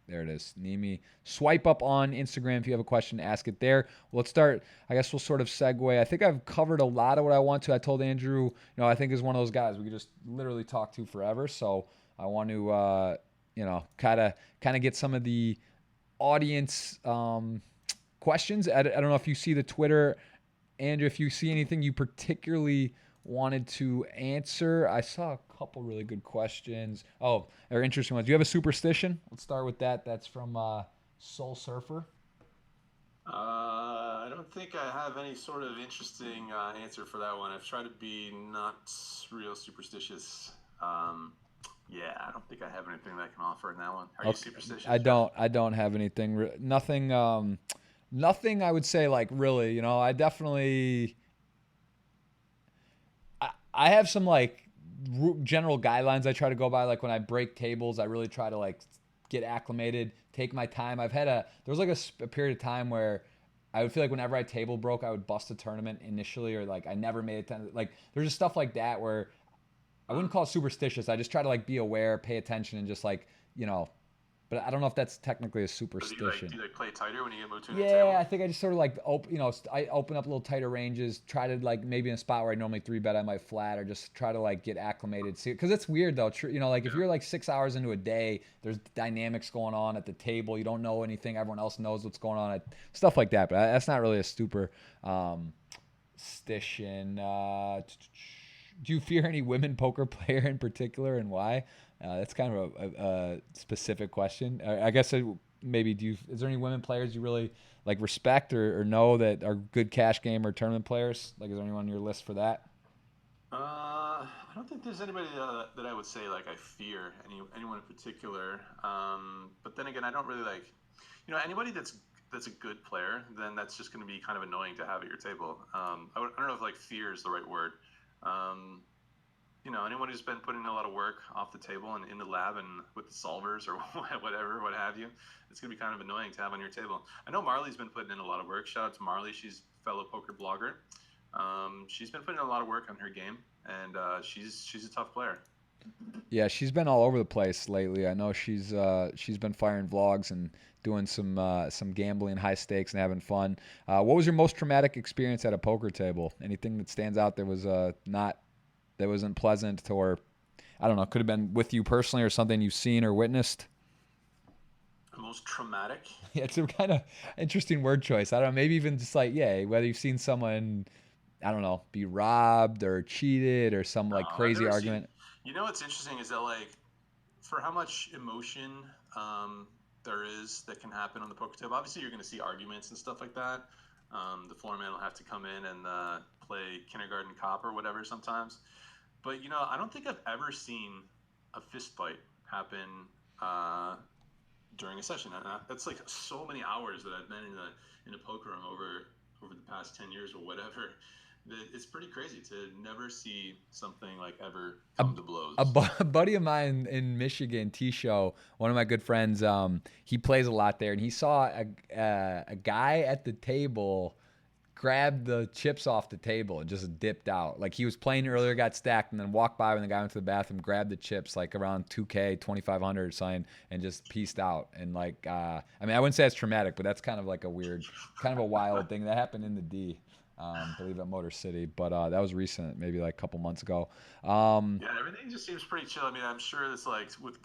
There it is. Neeme. Swipe up on Instagram if you have a question, ask it there. Well, let's start. I guess we'll sort of segue. I think I've covered a lot of what I want to. I told Andrew, I think is one of those guys we could just literally talk to forever. So I want to, kind of get some of the audience questions. I don't know if you see the Twitter, Andrew, if you see anything you particularly wanted to answer. I saw a couple really good questions. Oh, they're interesting ones. Do you have a superstition? Let's start with that. That's from Soul Surfer. I don't think I have any sort of interesting answer for that one. I've tried to be not real superstitious. Yeah, I don't think I have anything that I can offer in that one. Are you superstitious? I don't have anything. Nothing. Nothing. I would say like really. I definitely. I have some like general guidelines I try to go by. Like when I break tables, I really try to like get acclimated, take my time. There was like a period of time where I would feel like whenever I table broke, I would bust a tournament initially, or like I never made it to, like there's just stuff like that where I wouldn't call it superstitious. I just try to like be aware, pay attention, and just like, you know, but I don't know if that's technically a So do superstition. you like play tighter when you get moved to a new Yeah, table? I think I just sort of like I open up a little tighter ranges, try to like maybe in a spot where I normally three bet I might flat, or just try to like get acclimated. See, because it's weird though. Like if Yeah. you're like 6 hours into a day, there's dynamics going on at the table. You don't know anything. Everyone else knows what's going on. Stuff like that. But that's not really a super stition. Do you fear any women poker player in particular, and why? That's kind of a specific question. I guess maybe is there any women players you really like respect or know that are good cash game or tournament players? Like, is there anyone on your list for that? I don't think there's anybody that I would say like I fear anyone in particular. But then again, I don't really like, anybody that's a good player. Then that's just going to be kind of annoying to have at your table. I don't know if like fear is the right word. Um, anyone who's been putting in a lot of work off the table and in the lab and with the solvers or whatever, what have you, it's going to be kind of annoying to have on your table. I know Marley's been putting in a lot of work. Shout out to Marley. She's a fellow poker blogger. She's been putting in a lot of work on her game, and she's a tough player. Yeah, she's been all over the place lately. I know she's been firing vlogs and doing some gambling, high stakes, and having fun. What was your most traumatic experience at a poker table? Anything that stands out that was not that wasn't pleasant, or I don't know, could have been with you personally or something you've seen or witnessed? Most traumatic. Yeah, it's a kind of interesting word choice. I don't know, maybe even just like, yeah, whether you've seen someone, I don't know, be robbed or cheated or some like I've crazy never seen. argument. What's interesting is that like for how much emotion um, there is that can happen on the poker table. Obviously, you're going to see arguments and stuff like that. The floor man will have to come in and play kindergarten cop or whatever sometimes. But I don't think I've ever seen a fist fight happen uh, during a session. And that's like so many hours that I've been in a poker room over the past 10 years or whatever. That it's pretty crazy to never see something like ever a, come to blows. a buddy of mine in Michigan, T Show, one of my good friends, he plays a lot there, and he saw a guy at the table grabbed the chips off the table and just dipped out. Like he was playing earlier, got stacked, and then walked by when the guy went to the bathroom, grabbed the chips like around 2K, 2,500 or something, and just pieced out. And like, I mean, I wouldn't say it's traumatic, but that's kind of like a weird, kind of a wild thing that happened in the D. Believe at Motor City, but that was recent, maybe like a couple months ago. Yeah, everything just seems pretty chill. I mean, I'm sure it's like with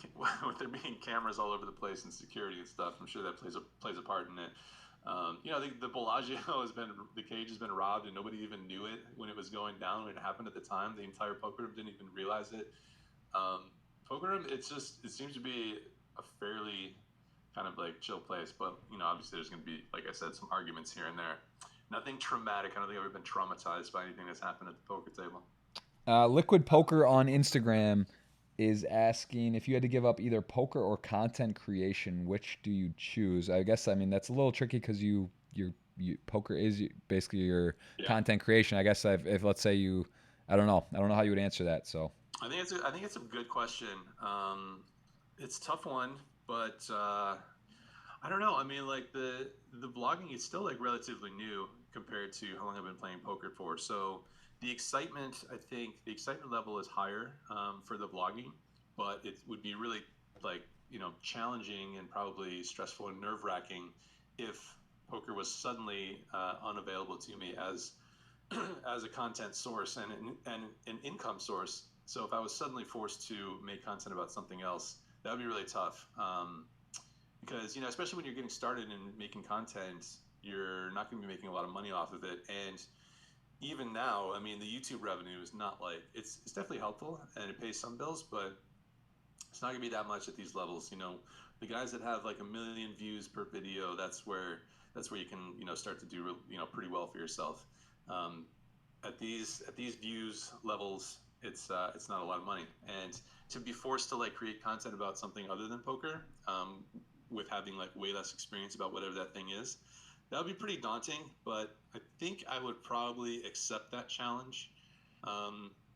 there being cameras all over the place and security and stuff. I'm sure that plays a part in it. The Bellagio the cage has been robbed and nobody even knew it when it was going down when it happened at the time. The entire poker room didn't even realize it. Poker room, it seems to be a fairly kind of like chill place, but obviously there's going to be, like I said, some arguments here and there. Nothing traumatic. I don't think I've ever been traumatized by anything that's happened at the poker table. Liquid Poker on Instagram is asking if you had to give up either poker or content creation, which do you choose? I guess I mean that's a little tricky because poker is basically your Yeah. content creation. I guess if let's say I don't know how you would answer that. So I think it's a good question. It's a tough one, but I don't know. I mean, like the blogging is still like relatively new compared to how long I've been playing poker for. So I think the excitement level is higher for the blogging, but it would be really like challenging and probably stressful and nerve wracking if poker was suddenly unavailable to me as as a content source and an income source. So if I was suddenly forced to make content about something else, that would be really tough. Because especially when you're getting started in making content, you're not going to be making a lot of money off of it. And even now, I mean, the YouTube revenue is not like it's definitely helpful and it pays some bills, but it's not going to be that much at these levels. The guys that have like 1 million views per video, that's where you can start to do pretty well for yourself. Um, at these views levels, it's not a lot of money, and to be forced to like create content about something other than poker, with having like way less experience about whatever that thing is, that would be pretty daunting. But I think I would probably accept that challenge.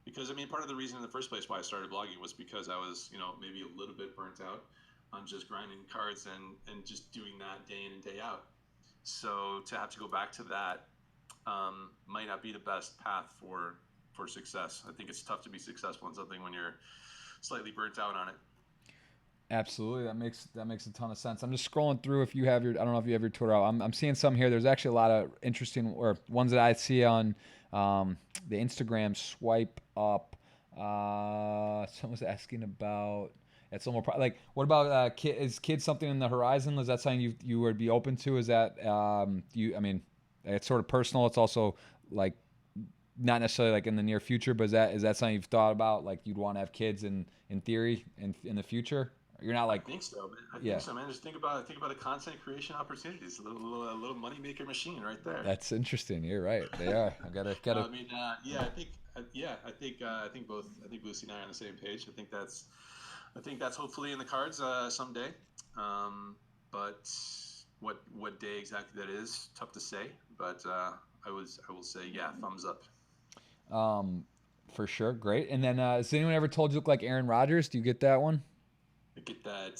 Because I mean, part of the reason in the first place why I started blogging was because I was, maybe a little bit burnt out on just grinding cards and just doing that day in and day out. So to have to go back to that might not be the best path for success. I think it's tough to be successful in something when you're slightly burnt out on it. Absolutely, that makes a ton of sense. I'm just scrolling through. If you have your, I don't know if you have your Twitter out. I'm seeing some here. There's actually a lot of interesting or ones that I see on the Instagram swipe up. Someone's asking about. It's a little more like, what about is kids something in the horizon? Is that something you would be open to? Is that you? I mean, it's sort of personal. It's also like not necessarily like in the near future, but is that something you've thought about? Like you'd want to have kids in theory in the future? You're not I like, think so, man. I think yeah, so, man. Just think about the content creation opportunities. A little money maker machine right there. that's interesting. You're right. They are. I gotta. I mean, yeah, I think both. I think Lucy and I are on the same page. I think that's hopefully in the cards someday. But what day exactly that is, tough to say. But I will say, yeah, thumbs up. Um, for sure. Great. And then, has anyone ever told you look like Aaron Rodgers? Do you get that one? I get that.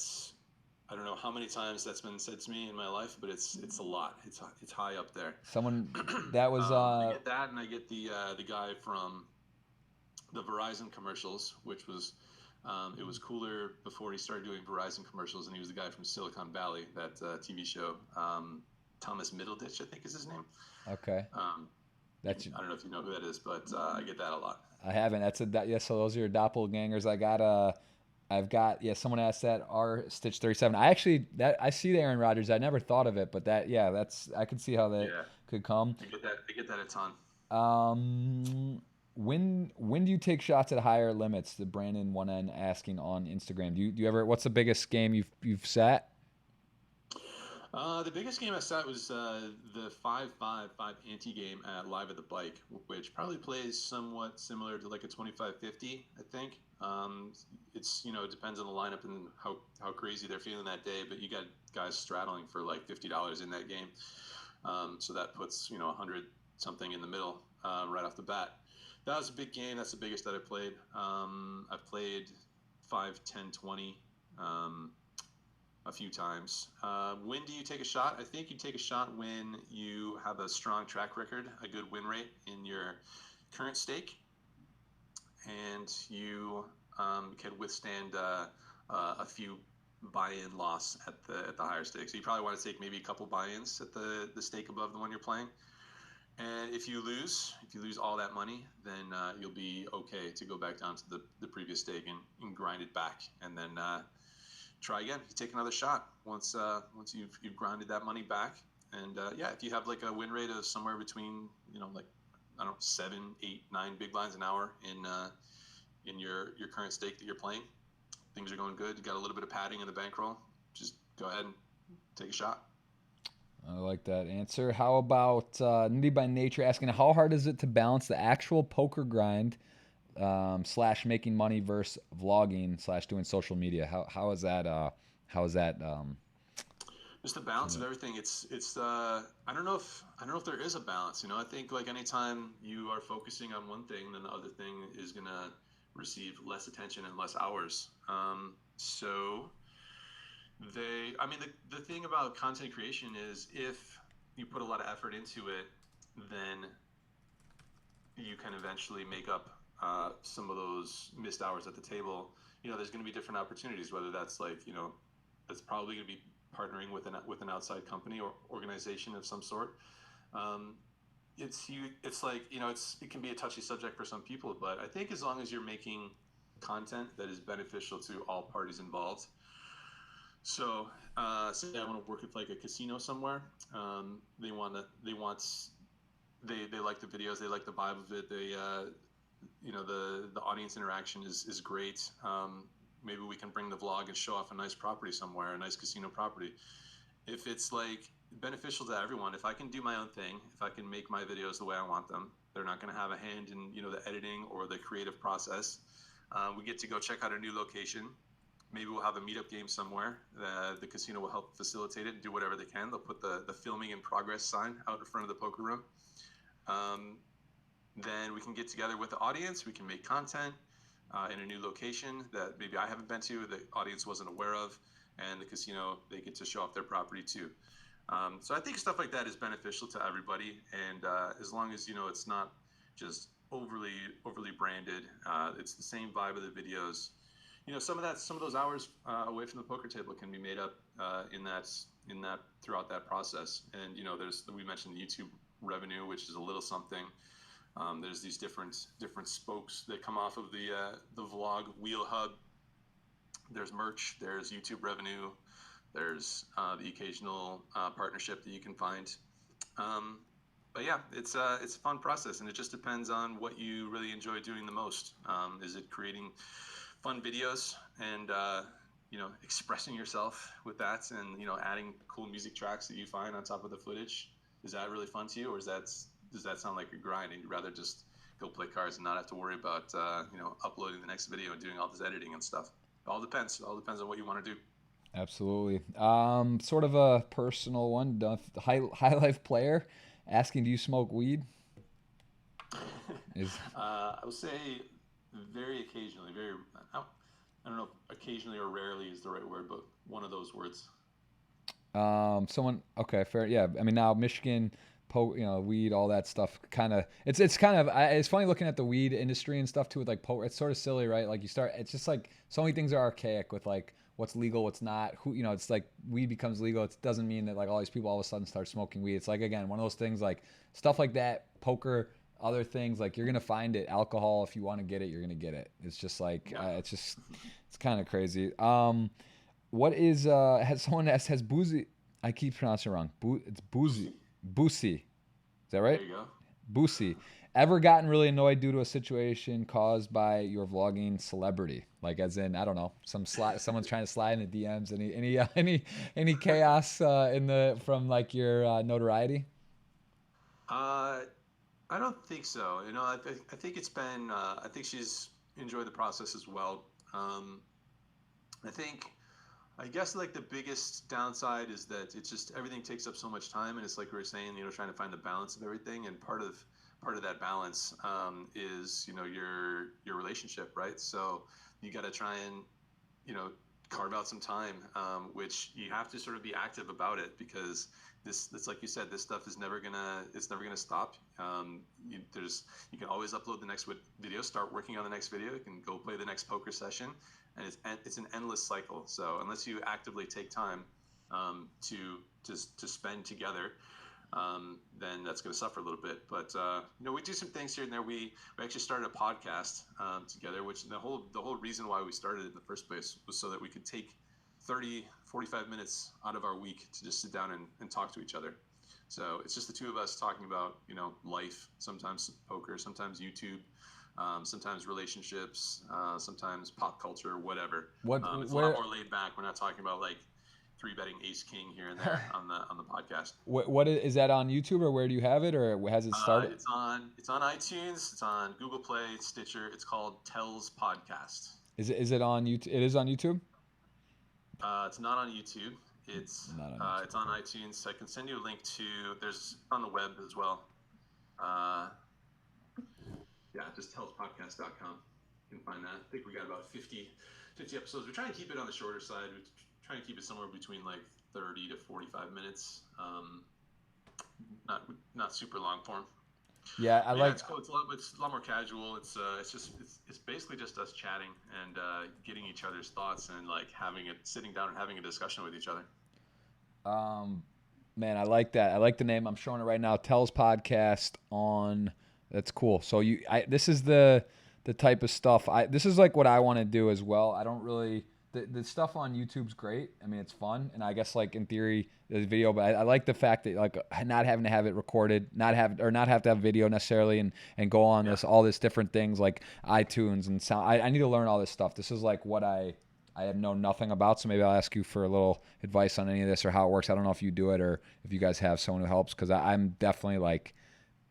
I don't know how many times that's been said to me in my life, but it's a lot. It's high up there. Someone that was I get that, and I get the guy from the Verizon commercials, which was it was cooler before he started doing Verizon commercials, and he was the guy from Silicon Valley, that TV show. Thomas Middleditch, I think is his name. okay. Um, That's I don't know if you know who that is, but I get that a lot. I haven't. Yeah. So those are your doppelgangers. I've got yeah. Someone asked that R Stitch 37. I see the Aaron Rodgers. I never thought of it, but that's I can see how that Yeah, could come. I get that a ton. Um, when do you take shots at higher limits? The Brandon 1N asking on Instagram. Do you ever? What's the biggest game you've sat? The biggest game I sat was the 5-5-5 ante game at Live at the Bike, which probably plays somewhat similar to like a 25-50, I think. It's it depends on the lineup and how crazy they're feeling that day, but you got guys straddling for like $50 in that game. So that puts 100 something in the middle right off the bat. That was a big game. That's the biggest that I played. I've played 5, 10, 20. A few times. When do you take a shot? I think you take a shot when you have a strong track record, a good win rate in your current stake, and you can withstand a few buy-in loss at the higher stake. So you probably want to take maybe a couple buy-ins at the stake above the one you're playing. And if you lose all that money, then you'll be okay to go back down to the previous stake and grind it back, and then try again. You take another shot once you've grinded that money back, and yeah, if you have like a win rate of somewhere between like I don't know 7, 8, 9 big blinds an hour in your current stake that you're playing, things are going good. You got a little bit of padding in the bankroll. Just go ahead and take a shot. I like that answer. How about Nitty by Nature asking, how hard is it to balance the actual poker grind slash making money versus vlogging slash doing social media? How is that? How is that? Just the balance of everything. It's I don't know if there is a balance. I think like anytime you are focusing on one thing, then the other thing is gonna receive less attention and less hours. So I mean, the thing about content creation is if you put a lot of effort into it, then you can eventually make up some of those missed hours at the table. There's going to be different opportunities, whether that's like, that's probably going to be partnering with an outside company or organization of some sort. It's like, it can be a touchy subject for some people, but I think as long as you're making content that is beneficial to all parties involved. So, say I want to work with like a casino somewhere. They like the videos, they like the vibe of it. The audience interaction is great. Maybe we can bring the vlog and show off a nice property somewhere, a nice casino property. If it's like beneficial to everyone, if I can do my own thing, if I can make my videos the way I want them, they're not going to have a hand in the editing or the creative process. We get to go check out a new location. Maybe we'll have a meetup game somewhere. The casino will help facilitate it and do whatever they can. They'll put the filming in progress sign out in front of the poker room. Then we can get together with the audience. We can make content in a new location that maybe I haven't been to, the audience wasn't aware of, and the casino, they get to show off their property too. So I think stuff like that is beneficial to everybody, and as long as it's not just overly branded, it's the same vibe of the videos. Some of those hours away from the poker table can be made up in that throughout that process. And we mentioned the YouTube revenue, which is a little something. There's these different spokes that come off of the vlog wheel hub. There's merch. There's YouTube revenue. There's the occasional partnership that you can find. But yeah, it's a fun process, and it just depends on what you really enjoy doing the most. Is it creating fun videos and expressing yourself with that, and adding cool music tracks that you find on top of the footage? Is that really fun to you, or does that sound like a grind and you'd rather just go play cards and not have to worry about uploading the next video and doing all this editing and stuff? It all depends. It all depends on what you want to do. Absolutely. Sort of a personal one. High life player asking, do you smoke weed? I would say very occasionally. I don't know if occasionally or rarely is the right word, but one of those words. Someone, okay, fair. Yeah. I mean, now Michigan, weed, all that stuff. It's kind of, it's funny looking at the weed industry and stuff too with like poker. It's sort of silly, right? Like it's just like so many things are archaic with like what's legal, what's not. It's like weed becomes legal. It doesn't mean that like all these people all of a sudden start smoking weed. It's like, again, one of those things like stuff like that, poker, other things, like you're going to find it. Alcohol, if you want to get it, you're going to get it. It's just like, it's kind of crazy. What is has someone asked, has Boozy, I keep pronouncing it wrong. It's Boozy. Boozy. Is that right? There you go. Boozy. Ever gotten really annoyed due to a situation caused by your vlogging celebrity? Like as in, I don't know, someone's trying to slide in the DMs. Any chaos from like your notoriety? I don't think so. I think it's been. I think she's enjoyed the process as well. I think. I guess like the biggest downside is that it's just everything takes up so much time, and it's like we were saying, trying to find the balance of everything, and part of that balance is your relationship, right? So you got to try and carve out some time, which you have to sort of be active about it, because it's like you said, this stuff is never gonna stop. You can always upload the next video, start working on the next video, you can go play the next poker session, and it's an endless cycle. So unless you actively take time to spend together, then that's going to suffer a little bit. But we do some things here and there. We actually started a podcast together, which the whole reason why we started it in the first place was so that we could take 30-45 minutes out of our week to just sit down and talk to each other. So it's just the two of us talking about life, sometimes poker, sometimes YouTube, sometimes relationships, sometimes pop culture, whatever. It's a lot more laid back. We're not talking about like 3-betting ace king here and there on the podcast. What is that on YouTube, or where do you have it, or has it started? It's on iTunes. It's on Google Play, Stitcher. It's called Tell's Podcast. Is it on YouTube? It is on YouTube. It's not on YouTube. It's on iTunes. I can send you a link to. There's on the web as well. Just tellspodcast.com. You can find that. I think we got about 50 episodes. We're trying to keep it on the shorter side. We're trying to keep it somewhere between like 30 to 45 minutes. Not super long form. Yeah, it's cool. It's a lot more casual. It's basically just us chatting and getting each other's thoughts, and like sitting down and having a discussion with each other. Man, I like that. I like the name. I'm showing it right now. Tell's Podcast on. That's cool. So this is the type of stuff. This is like what I want to do as well. I don't really. The stuff on YouTube's great. I mean, it's fun, and I guess like in theory, there's video. But I like the fact that like not having to have it recorded, not have to have video necessarily, and go on all this different things like iTunes and sound. I need to learn all this stuff. This is like what I have known nothing about. So maybe I'll ask you for a little advice on any of this or how it works. I don't know if you do it or if you guys have someone who helps, because I'm definitely like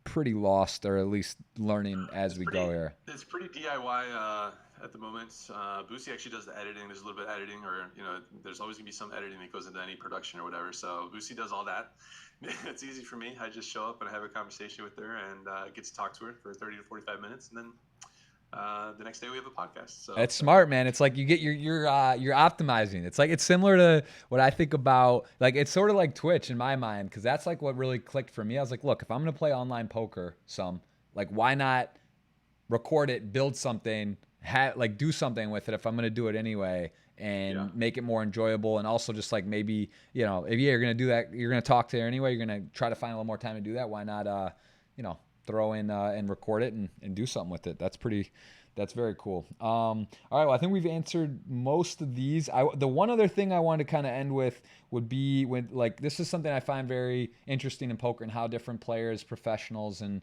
pretty lost, or at least learning as we go here. It's pretty DIY at the moment. Boozy actually does the editing. There's a little bit of editing, or there's always gonna be some editing that goes into any production or whatever. So Boozy does all that. It's easy for me. I just show up and I have a conversation with her and get to talk to her for 30 to 45 minutes, and then the next day we have a podcast. So That's smart, man. It's like you're optimizing. It's like it's similar to what I think about. Like it's sort of like Twitch in my mind, because that's like what really clicked for me. I was like, look, if I'm gonna play online poker, like why not record it, build something, like do something with it if I'm gonna do it anyway, yeah, and make it more enjoyable, and also just like maybe if you're gonna do that, you're gonna talk to her anyway, you're gonna try to find a little more time to do that. Why not throw in and record it and do something with it? That's very cool. All right, well, I think we've answered most of these. The one other thing I wanted to kind of end with would be when, like, this is something I find very interesting in poker and how different players, professionals, and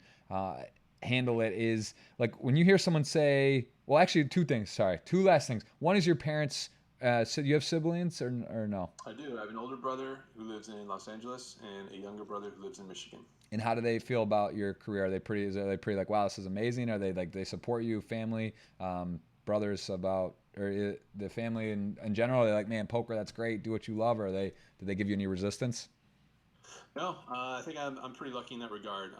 handle it is like when you hear someone say, well, actually, two things. Sorry, two last things. One is your parents. So you have siblings or no? I do. I have an older brother who lives in Los Angeles and a younger brother who lives in Michigan. And how do they feel about your career? Are they pretty? Are they pretty like, wow, this is amazing? Are they like they support you, family, brothers about or the family in general? Are they like, man, poker, that's great. Do what you love. Or did they give you any resistance? No, I think I'm pretty lucky in that regard.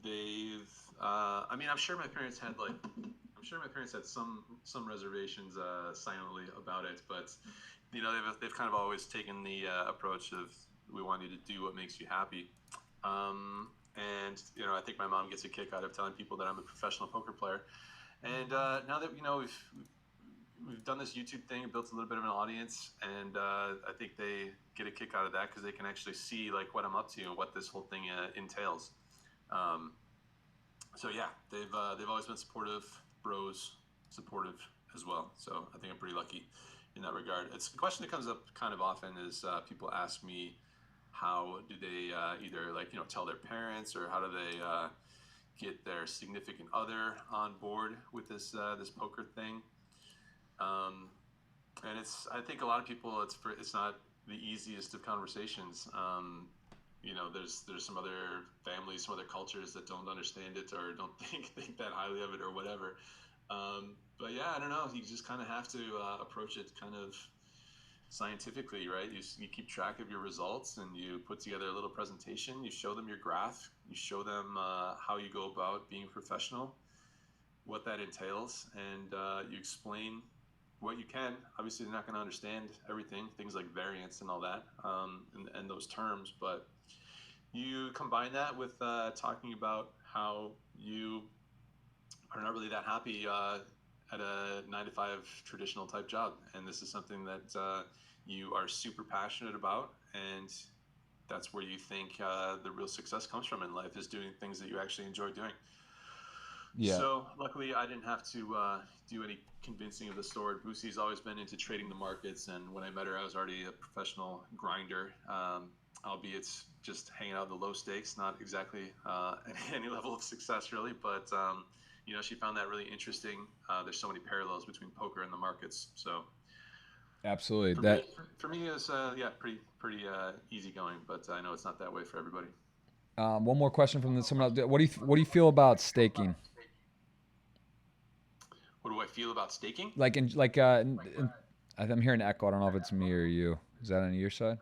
They've, I mean, I'm sure my parents had some reservations silently about it, but they've kind of always taken the approach of we want you to do what makes you happy. And I think my mom gets a kick out of telling people that I'm a professional poker player. And now that we've done this YouTube thing, built a little bit of an audience, and I think they get a kick out of that because they can actually see like what I'm up to and what this whole thing entails. Um, so yeah, they've always been supportive, bros, supportive as well. So I think I'm pretty lucky in that regard. It's a question that comes up kind of often is people ask me how do they either like tell their parents or how do they get their significant other on board with this poker thing. And I think a lot of people, it's not the easiest of conversations. There's some other families, some other cultures that don't understand it or don't think that highly of it or whatever. But yeah, I don't know. You just kind of have to approach it kind of scientifically, right? You keep track of your results and you put together a little presentation. You show them your graph. You show them how you go about being professional, what that entails, and you explain what you can. Obviously, they're not going to understand everything, things like variance and all that, and those terms. But you combine that with talking about how you are not really that happy at a 9 to 5 traditional type job, and this is something that you are super passionate about, and that's where you think the real success comes from in life is doing things that you actually enjoy doing. Yeah. So luckily, I didn't have to do any convincing of the store. Boozy's always been into trading the markets, and when I met her, I was already a professional grinder, albeit just hanging out in the low stakes, not exactly any level of success really, but she found that really interesting. There's so many parallels between poker and the markets, so Absolutely. For me, it was pretty easygoing, but I know it's not that way for everybody. One more question from someone else. What do you feel about staking? What do I feel about staking? I'm hearing echo. I don't know if it's me or you. Is that on your side?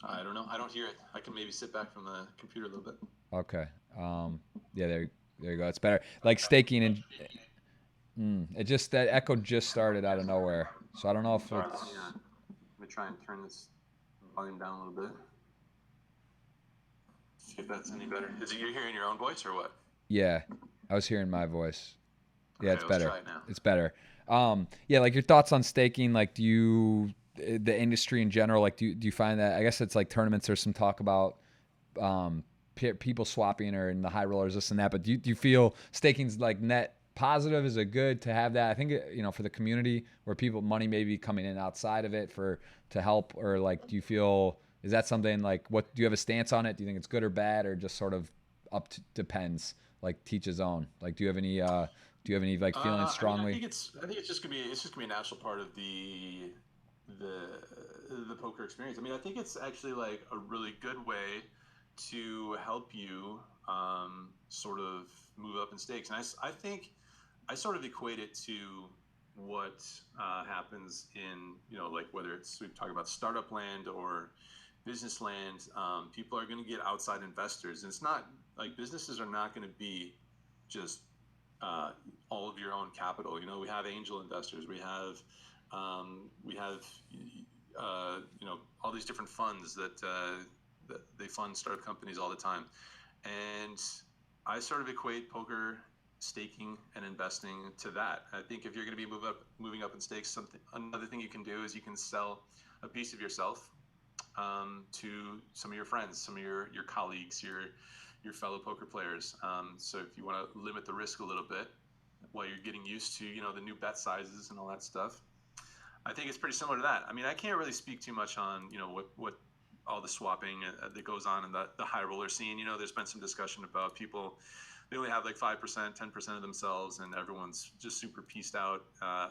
I don't know. I don't hear it. I can maybe sit back from the computer a little bit. Okay. Yeah, there you go. It's better. Like staking that echo just started out of nowhere. So I don't know if Sorry, it's. let me try and turn this volume down a little bit. See if that's any better. Is it you're hearing your own voice or what? Yeah, I was hearing my voice. Yeah, Okay, it's better. Let's try it now. It's better. Yeah, like your thoughts on staking. Like, the industry in general, like, do you find that? I guess it's like tournaments. There's some talk about people swapping or in the high rollers, this and that. But do you feel staking's like net positive? Is it good to have that? I think for the community where money may be coming in outside of it to help, or like, do you feel is that something like what do you have a stance on it? Do you think it's good or bad, or just sort of depends? Like teach his own. Like, do you have any like feelings strongly? I think it's just gonna be a natural part of the poker experience. I mean, I think it's actually like a really good way to help you sort of move up in stakes. And I think I sort of equate it to what happens in like whether we talk about startup land or business land. People are going to get outside investors, and it's not like businesses are not going to be just all of your own capital. You know, we have angel investors, we have you know, all these different funds that they fund startup companies all the time, and I sort of equate poker staking and investing to that. I think if you're going to be moving up in stakes, another thing you can do is you can sell a piece of yourself to some of your friends, some of your colleagues, your fellow poker players. So if you want to limit the risk a little bit while you're getting used to, you know, the new bet sizes and all that stuff, I think it's pretty similar to that. I mean, I can't really speak too much on, you know, what all the swapping that goes on in the high roller scene. You know, there's been some discussion about people, they only have like 5%, 10% of themselves, and everyone's just super pieced out,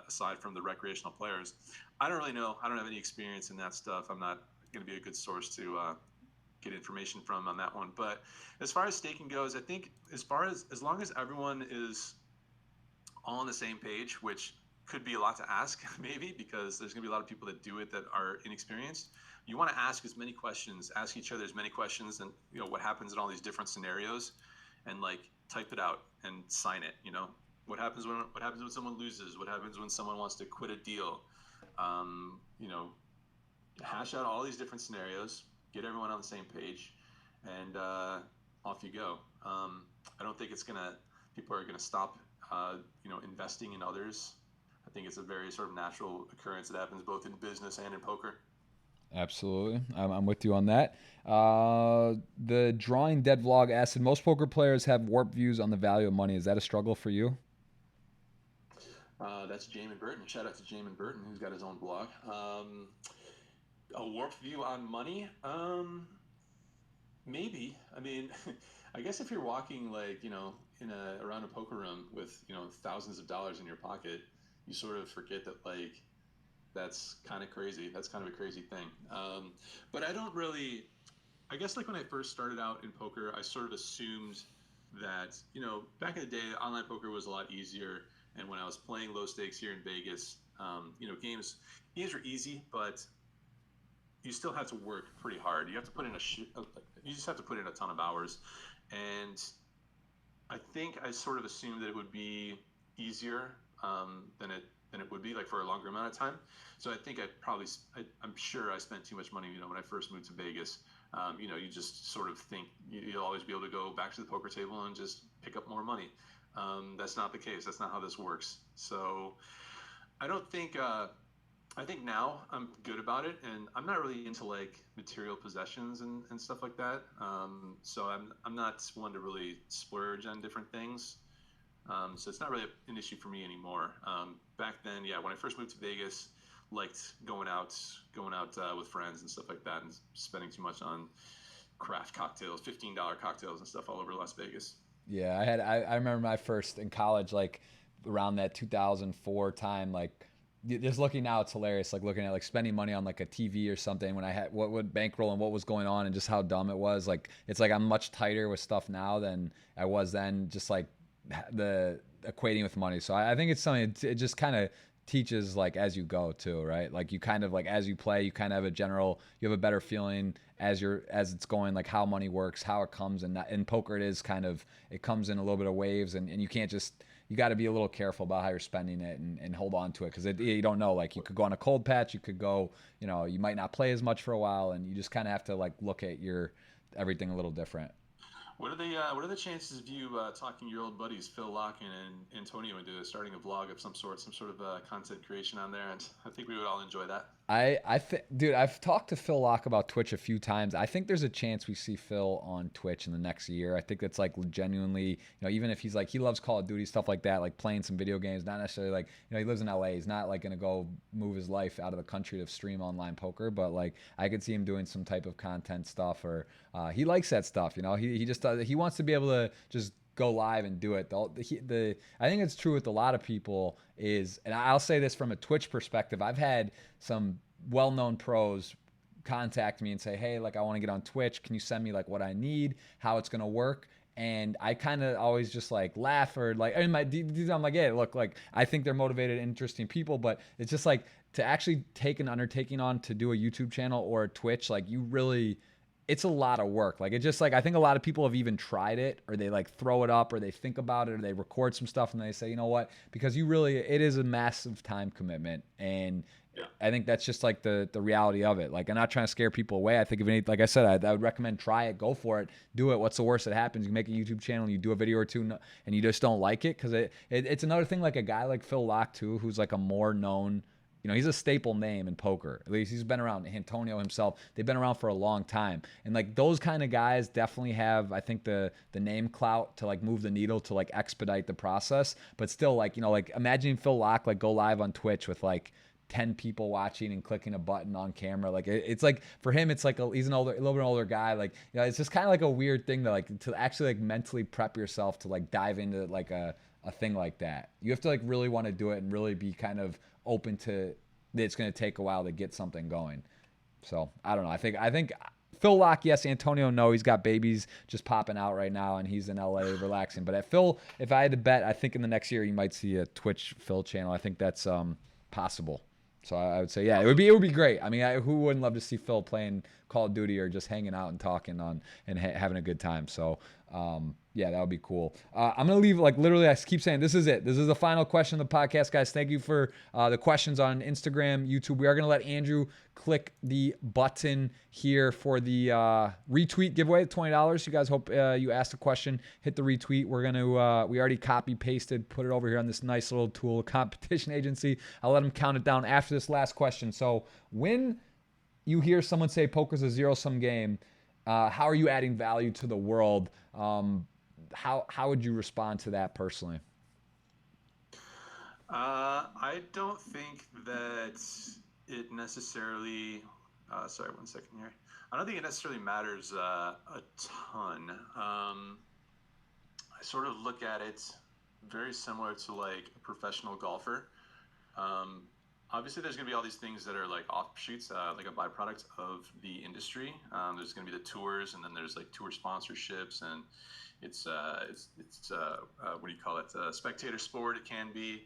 aside from the recreational players. I don't really know. I don't have any experience in that stuff. I'm not going to be a good source to get information from on that one. But as far as staking goes, I think as long as everyone is all on the same page, which could be a lot to ask maybe, because there's going to be a lot of people that do it that are inexperienced. You want to ask as many questions, ask each other as many questions, and you know what happens in all these different scenarios, and like type it out and sign it. You know, what happens when someone loses? What happens when someone wants to quit a deal? You know, hash out all these different scenarios, get everyone on the same page, and off you go. I don't think people are gonna stop, you know, investing in others. I think it's a very sort of natural occurrence that happens both in business and in poker. Absolutely. I'm with you on that. The Drawing Dead vlog asked, most poker players have warped views on the value of money. Is that a struggle for you? That's Jamin Burton. Shout out to Jamin Burton, who's got his own blog. A warped view on money? Maybe. I mean, I guess if you're walking like, you know, around a poker room with, you know, thousands of dollars in your pocket, you sort of forget that like that's kind of crazy. That's kind of a crazy thing. But I don't really. I guess like when I first started out in poker, I sort of assumed that, you know, back in the day, online poker was a lot easier. And when I was playing low stakes here in Vegas, you know, games were easy, but you still have to work pretty hard. You have to put in you just have to put in a ton of hours. And I think I sort of assumed that it would be easier than it would be, like for a longer amount of time. So I think I'm sure I spent too much money, you know, when I first moved to Vegas. You know, you just sort of think you'll always be able to go back to the poker table and just pick up more money. That's not the case. That's not how this works. So I don't think, I think now I'm good about it, and I'm not really into like material possessions and stuff like that. So I'm not one to really splurge on different things. So it's not really an issue for me anymore. Back then, yeah, when I first moved to Vegas, liked going out with friends and stuff like that, and spending too much on craft cocktails, $15 cocktails and stuff all over Las Vegas. Yeah, I remember my first in college, like around that 2004 time, like just looking now, it's hilarious. Like looking at like spending money on like a TV or something when I had what would bankroll and what was going on and just how dumb it was. Like it's like I'm much tighter with stuff now than I was then. Just like the equating with money. So I think it's something. It just kind of teaches like as you go too, right? Like you kind of like as you play, you kind of have you have a better feeling as it's going, like how money works, how it comes. And in poker, it comes in a little bit of waves, and you can't just. You got to be a little careful about how you're spending it and hold on to it, because you don't know. Like you could go on a cold patch, you could go, you know, you might not play as much for a while, and you just kind of have to like look at everything a little different. What are the chances of you talking to your old buddies Phil Locken and Antonio into starting a vlog of some sort of content creation on there? And I think we would all enjoy that. Dude, I've talked to Phil Locke about Twitch a few times. I think there's a chance we see Phil on Twitch in the next year. I think that's like genuinely, you know, even if he's like, he loves Call of Duty, stuff like that, like playing some video games, not necessarily like, you know, he lives in LA. He's not like going to go move his life out of the country to stream online poker, but like I could see him doing some type of content stuff, or he likes that stuff, you know, he just does, he wants to be able to just go live and do it. I think it's true with a lot of people and I'll say this from a Twitch perspective, I've had some well-known pros contact me and say, hey, like I want to get on Twitch. Can you send me like what I need, how it's going to work? And I kind of always just like laugh, or like in my I'm like, hey, look, like I think they're motivated, interesting people, but it's just like to actually take an undertaking on to do a YouTube channel or a Twitch, like you really, it's a lot of work. Like, it's just like, I think a lot of people have even tried it, or they like throw it up, or they think about it, or they record some stuff and they say, you know what, because it is a massive time commitment. And Yeah. I think that's just like the reality of it. Like, I'm not trying to scare people away. I think like I said, I would recommend try it, go for it, do it. What's the worst that happens? You make a YouTube channel, you do a video or two, and you just don't like it. Cause it's another thing, like a guy like Phil Locke too, who's like a more known, you know, he's a staple name in poker. At least he's been around. Antonio himself, they've been around for a long time. And like those kind of guys definitely have, I think, the name clout to like move the needle, to like expedite the process. But still, like, you know, like imagine Phil Locke like go live on Twitch with like 10 people watching and clicking a button on camera. Like it's like, for him, it's like he's a little bit older guy. Like, you know, it's just kind of like a weird thing to actually like mentally prep yourself to like dive into like a thing like that. You have to like really want to do it and really be kind of open to that it's going to take a while to get something going. So I don't know. I think Phil Locke, yes. Antonio, no. He's got babies just popping out right now, and he's in LA relaxing. But at Phil, if I had to bet, I think in the next year you might see a Twitch Phil channel. I think that's possible. So I would say, yeah, it would be great. I mean, who wouldn't love to see Phil playing Call of Duty or just hanging out and talking and having a good time? So yeah, that would be cool. I'm gonna leave, like, literally, I keep saying this is it. This is the final question of the podcast, guys. Thank you for the questions on Instagram, YouTube. We are gonna let Andrew click the button here for the retweet giveaway, $20. You guys, hope you asked a question, hit the retweet. We're gonna we already copy pasted, put it over here on this nice little tool, competition agency. I'll let him count it down after this last question. So when you hear someone say poker's a zero-sum game, how are you adding value to the world? How would you respond to that personally? I don't think that it necessarily. Sorry, 1 second here. I don't think it necessarily matters a ton. I sort of look at it very similar to like a professional golfer. Obviously, there's going to be all these things that are like offshoots, like a byproduct of the industry. There's going to be the tours, and then there's like tour sponsorships, and it's what do you call it? Spectator sport. It can be.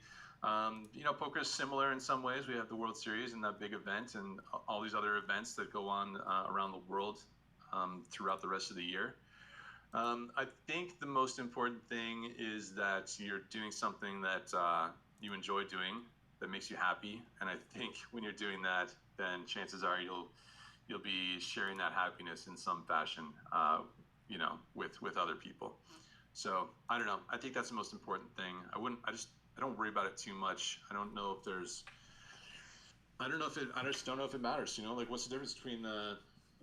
You know, poker is similar in some ways. We have the World Series and that big event, and all these other events that go on around the world throughout the rest of the year. I think the most important thing is that you're doing something that you enjoy doing, that makes you happy. And I think when you're doing that, then chances are you'll be sharing that happiness in some fashion, you know, with other people. So I don't know. I think that's the most important thing. I don't worry about it too much. I just don't know if it matters. You know, like, what's the difference between a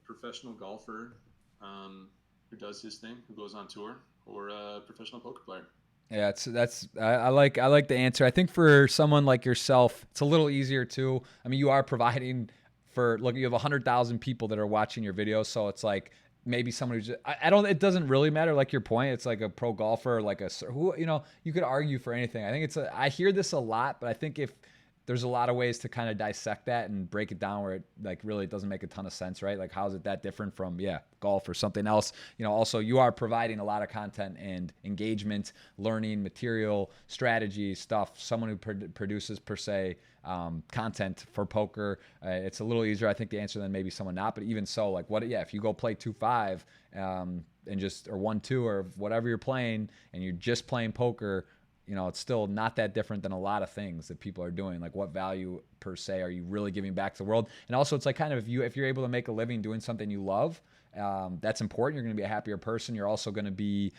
professional golfer who does his thing, who goes on tour, or a professional poker player? Yeah, I like the answer. I think for someone like yourself, it's a little easier too. I mean, you are providing look, you have 100,000 people that are watching your videos, so it's like maybe someone who's just, it doesn't really matter, like your point. It's like a pro golfer, like who, you know, you could argue for anything. I think I hear this a lot, but I think if there's a lot of ways to kind of dissect that and break it down where it like really doesn't make a ton of sense, right? Like, how is it that different from golf or something else? You know, also you are providing a lot of content and engagement, learning material, strategy stuff. Someone who produces per se content for poker, it's a little easier, I think, to answer than maybe someone not. But even so, like, if you go play 2-5 and just, or 1-2 or whatever you're playing, and you're just playing poker, you know, it's still not that different than a lot of things that people are doing. Like, what value per se are you really giving back to the world? And also, it's like, kind of, if you're able to make a living doing something you love, that's important. You're going to be a happier person. You're also going to be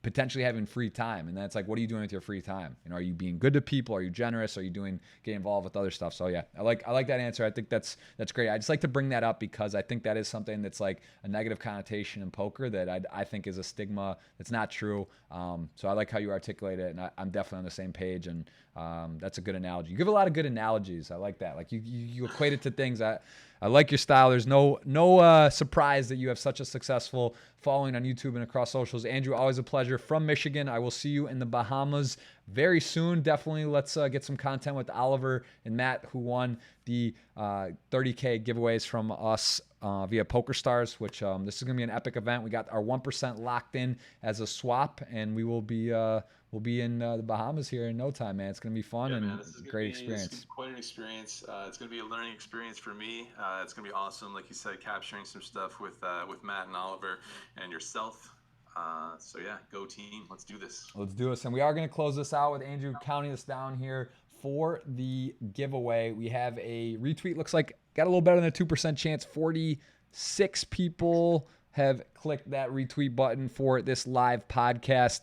potentially having free time. And that's like, what are you doing with your free time? You know, are you being good to people? Are you generous? Are you getting involved with other stuff? So yeah, I like that answer. I think that's great. I just like to bring that up because I think that is something that's like a negative connotation in poker that I think is a stigma. It's not true. So I like how you articulate it, and I'm definitely on the same page. And that's a good analogy. You give a lot of good analogies. I like that. Like, you equate it to things. I like your style. There's no surprise that you have such a successful following on YouTube and across socials. Andrew, always a pleasure. From Michigan, I will see you in the Bahamas very soon. Definitely let's get some content with Oliver and Matt, who won the 30K giveaways from us via PokerStars, which this is going to be an epic event. We got our 1% locked in as a swap, and we'll be in the Bahamas here in no time, man. It's going to be fun and man, this is great This is gonna experience. be quite an experience. It's going to be a learning experience for me. It's going to be awesome, like you said, capturing some stuff with Matt and Oliver and yourself. So yeah, go team. Let's do this. Let's do this. And we are going to close this out with Andrew counting us down here for the giveaway. We have a retweet. Looks like got a little better than a 2% chance. 46 people have clicked that retweet button for this live podcast.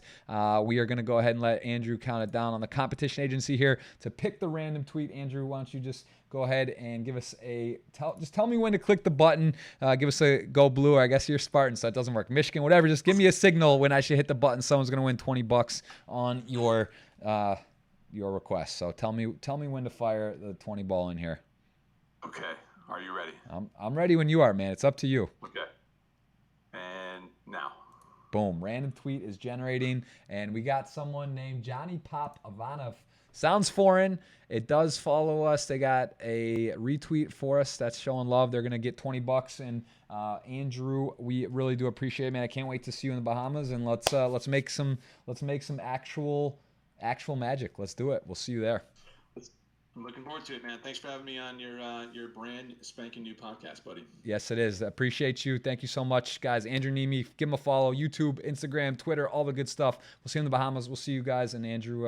We are going to go ahead and let Andrew count it down on the competition agency here to pick the random tweet. Andrew, why don't you just go ahead and give us just tell me when to click the button. Give us a go blue, or I guess you're Spartan, so it doesn't work. Michigan, whatever. Just give me a signal when I should hit the button. Someone's going to win $20 on your request. So tell me when to fire the 20 ball in here. Okay. Are you ready? I'm ready when you are, man. It's up to you. Okay. And now. Boom. Random tweet is generating, and we got someone named Johnny Pop Ivanov. Sounds foreign. It does follow us. They got a retweet for us. That's showing love. They're gonna get $20. And Andrew, we really do appreciate it, man. I can't wait to see you in the Bahamas, and let's make some actual magic. Let's do it. We'll see you there. I'm looking forward to it, man. Thanks for having me on your brand spanking new podcast, buddy. Yes, it is. Appreciate you. Thank you so much, guys. Andrew Neeme, give him a follow. YouTube, Instagram, Twitter, all the good stuff. We'll see you in the Bahamas. We'll see you guys. And Andrew,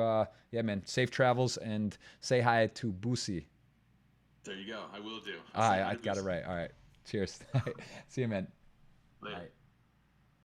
yeah, man, safe travels, and say hi to Boozy. There you go. I will do. All right, I got it right. All right. Cheers. See you, man. Later. All right.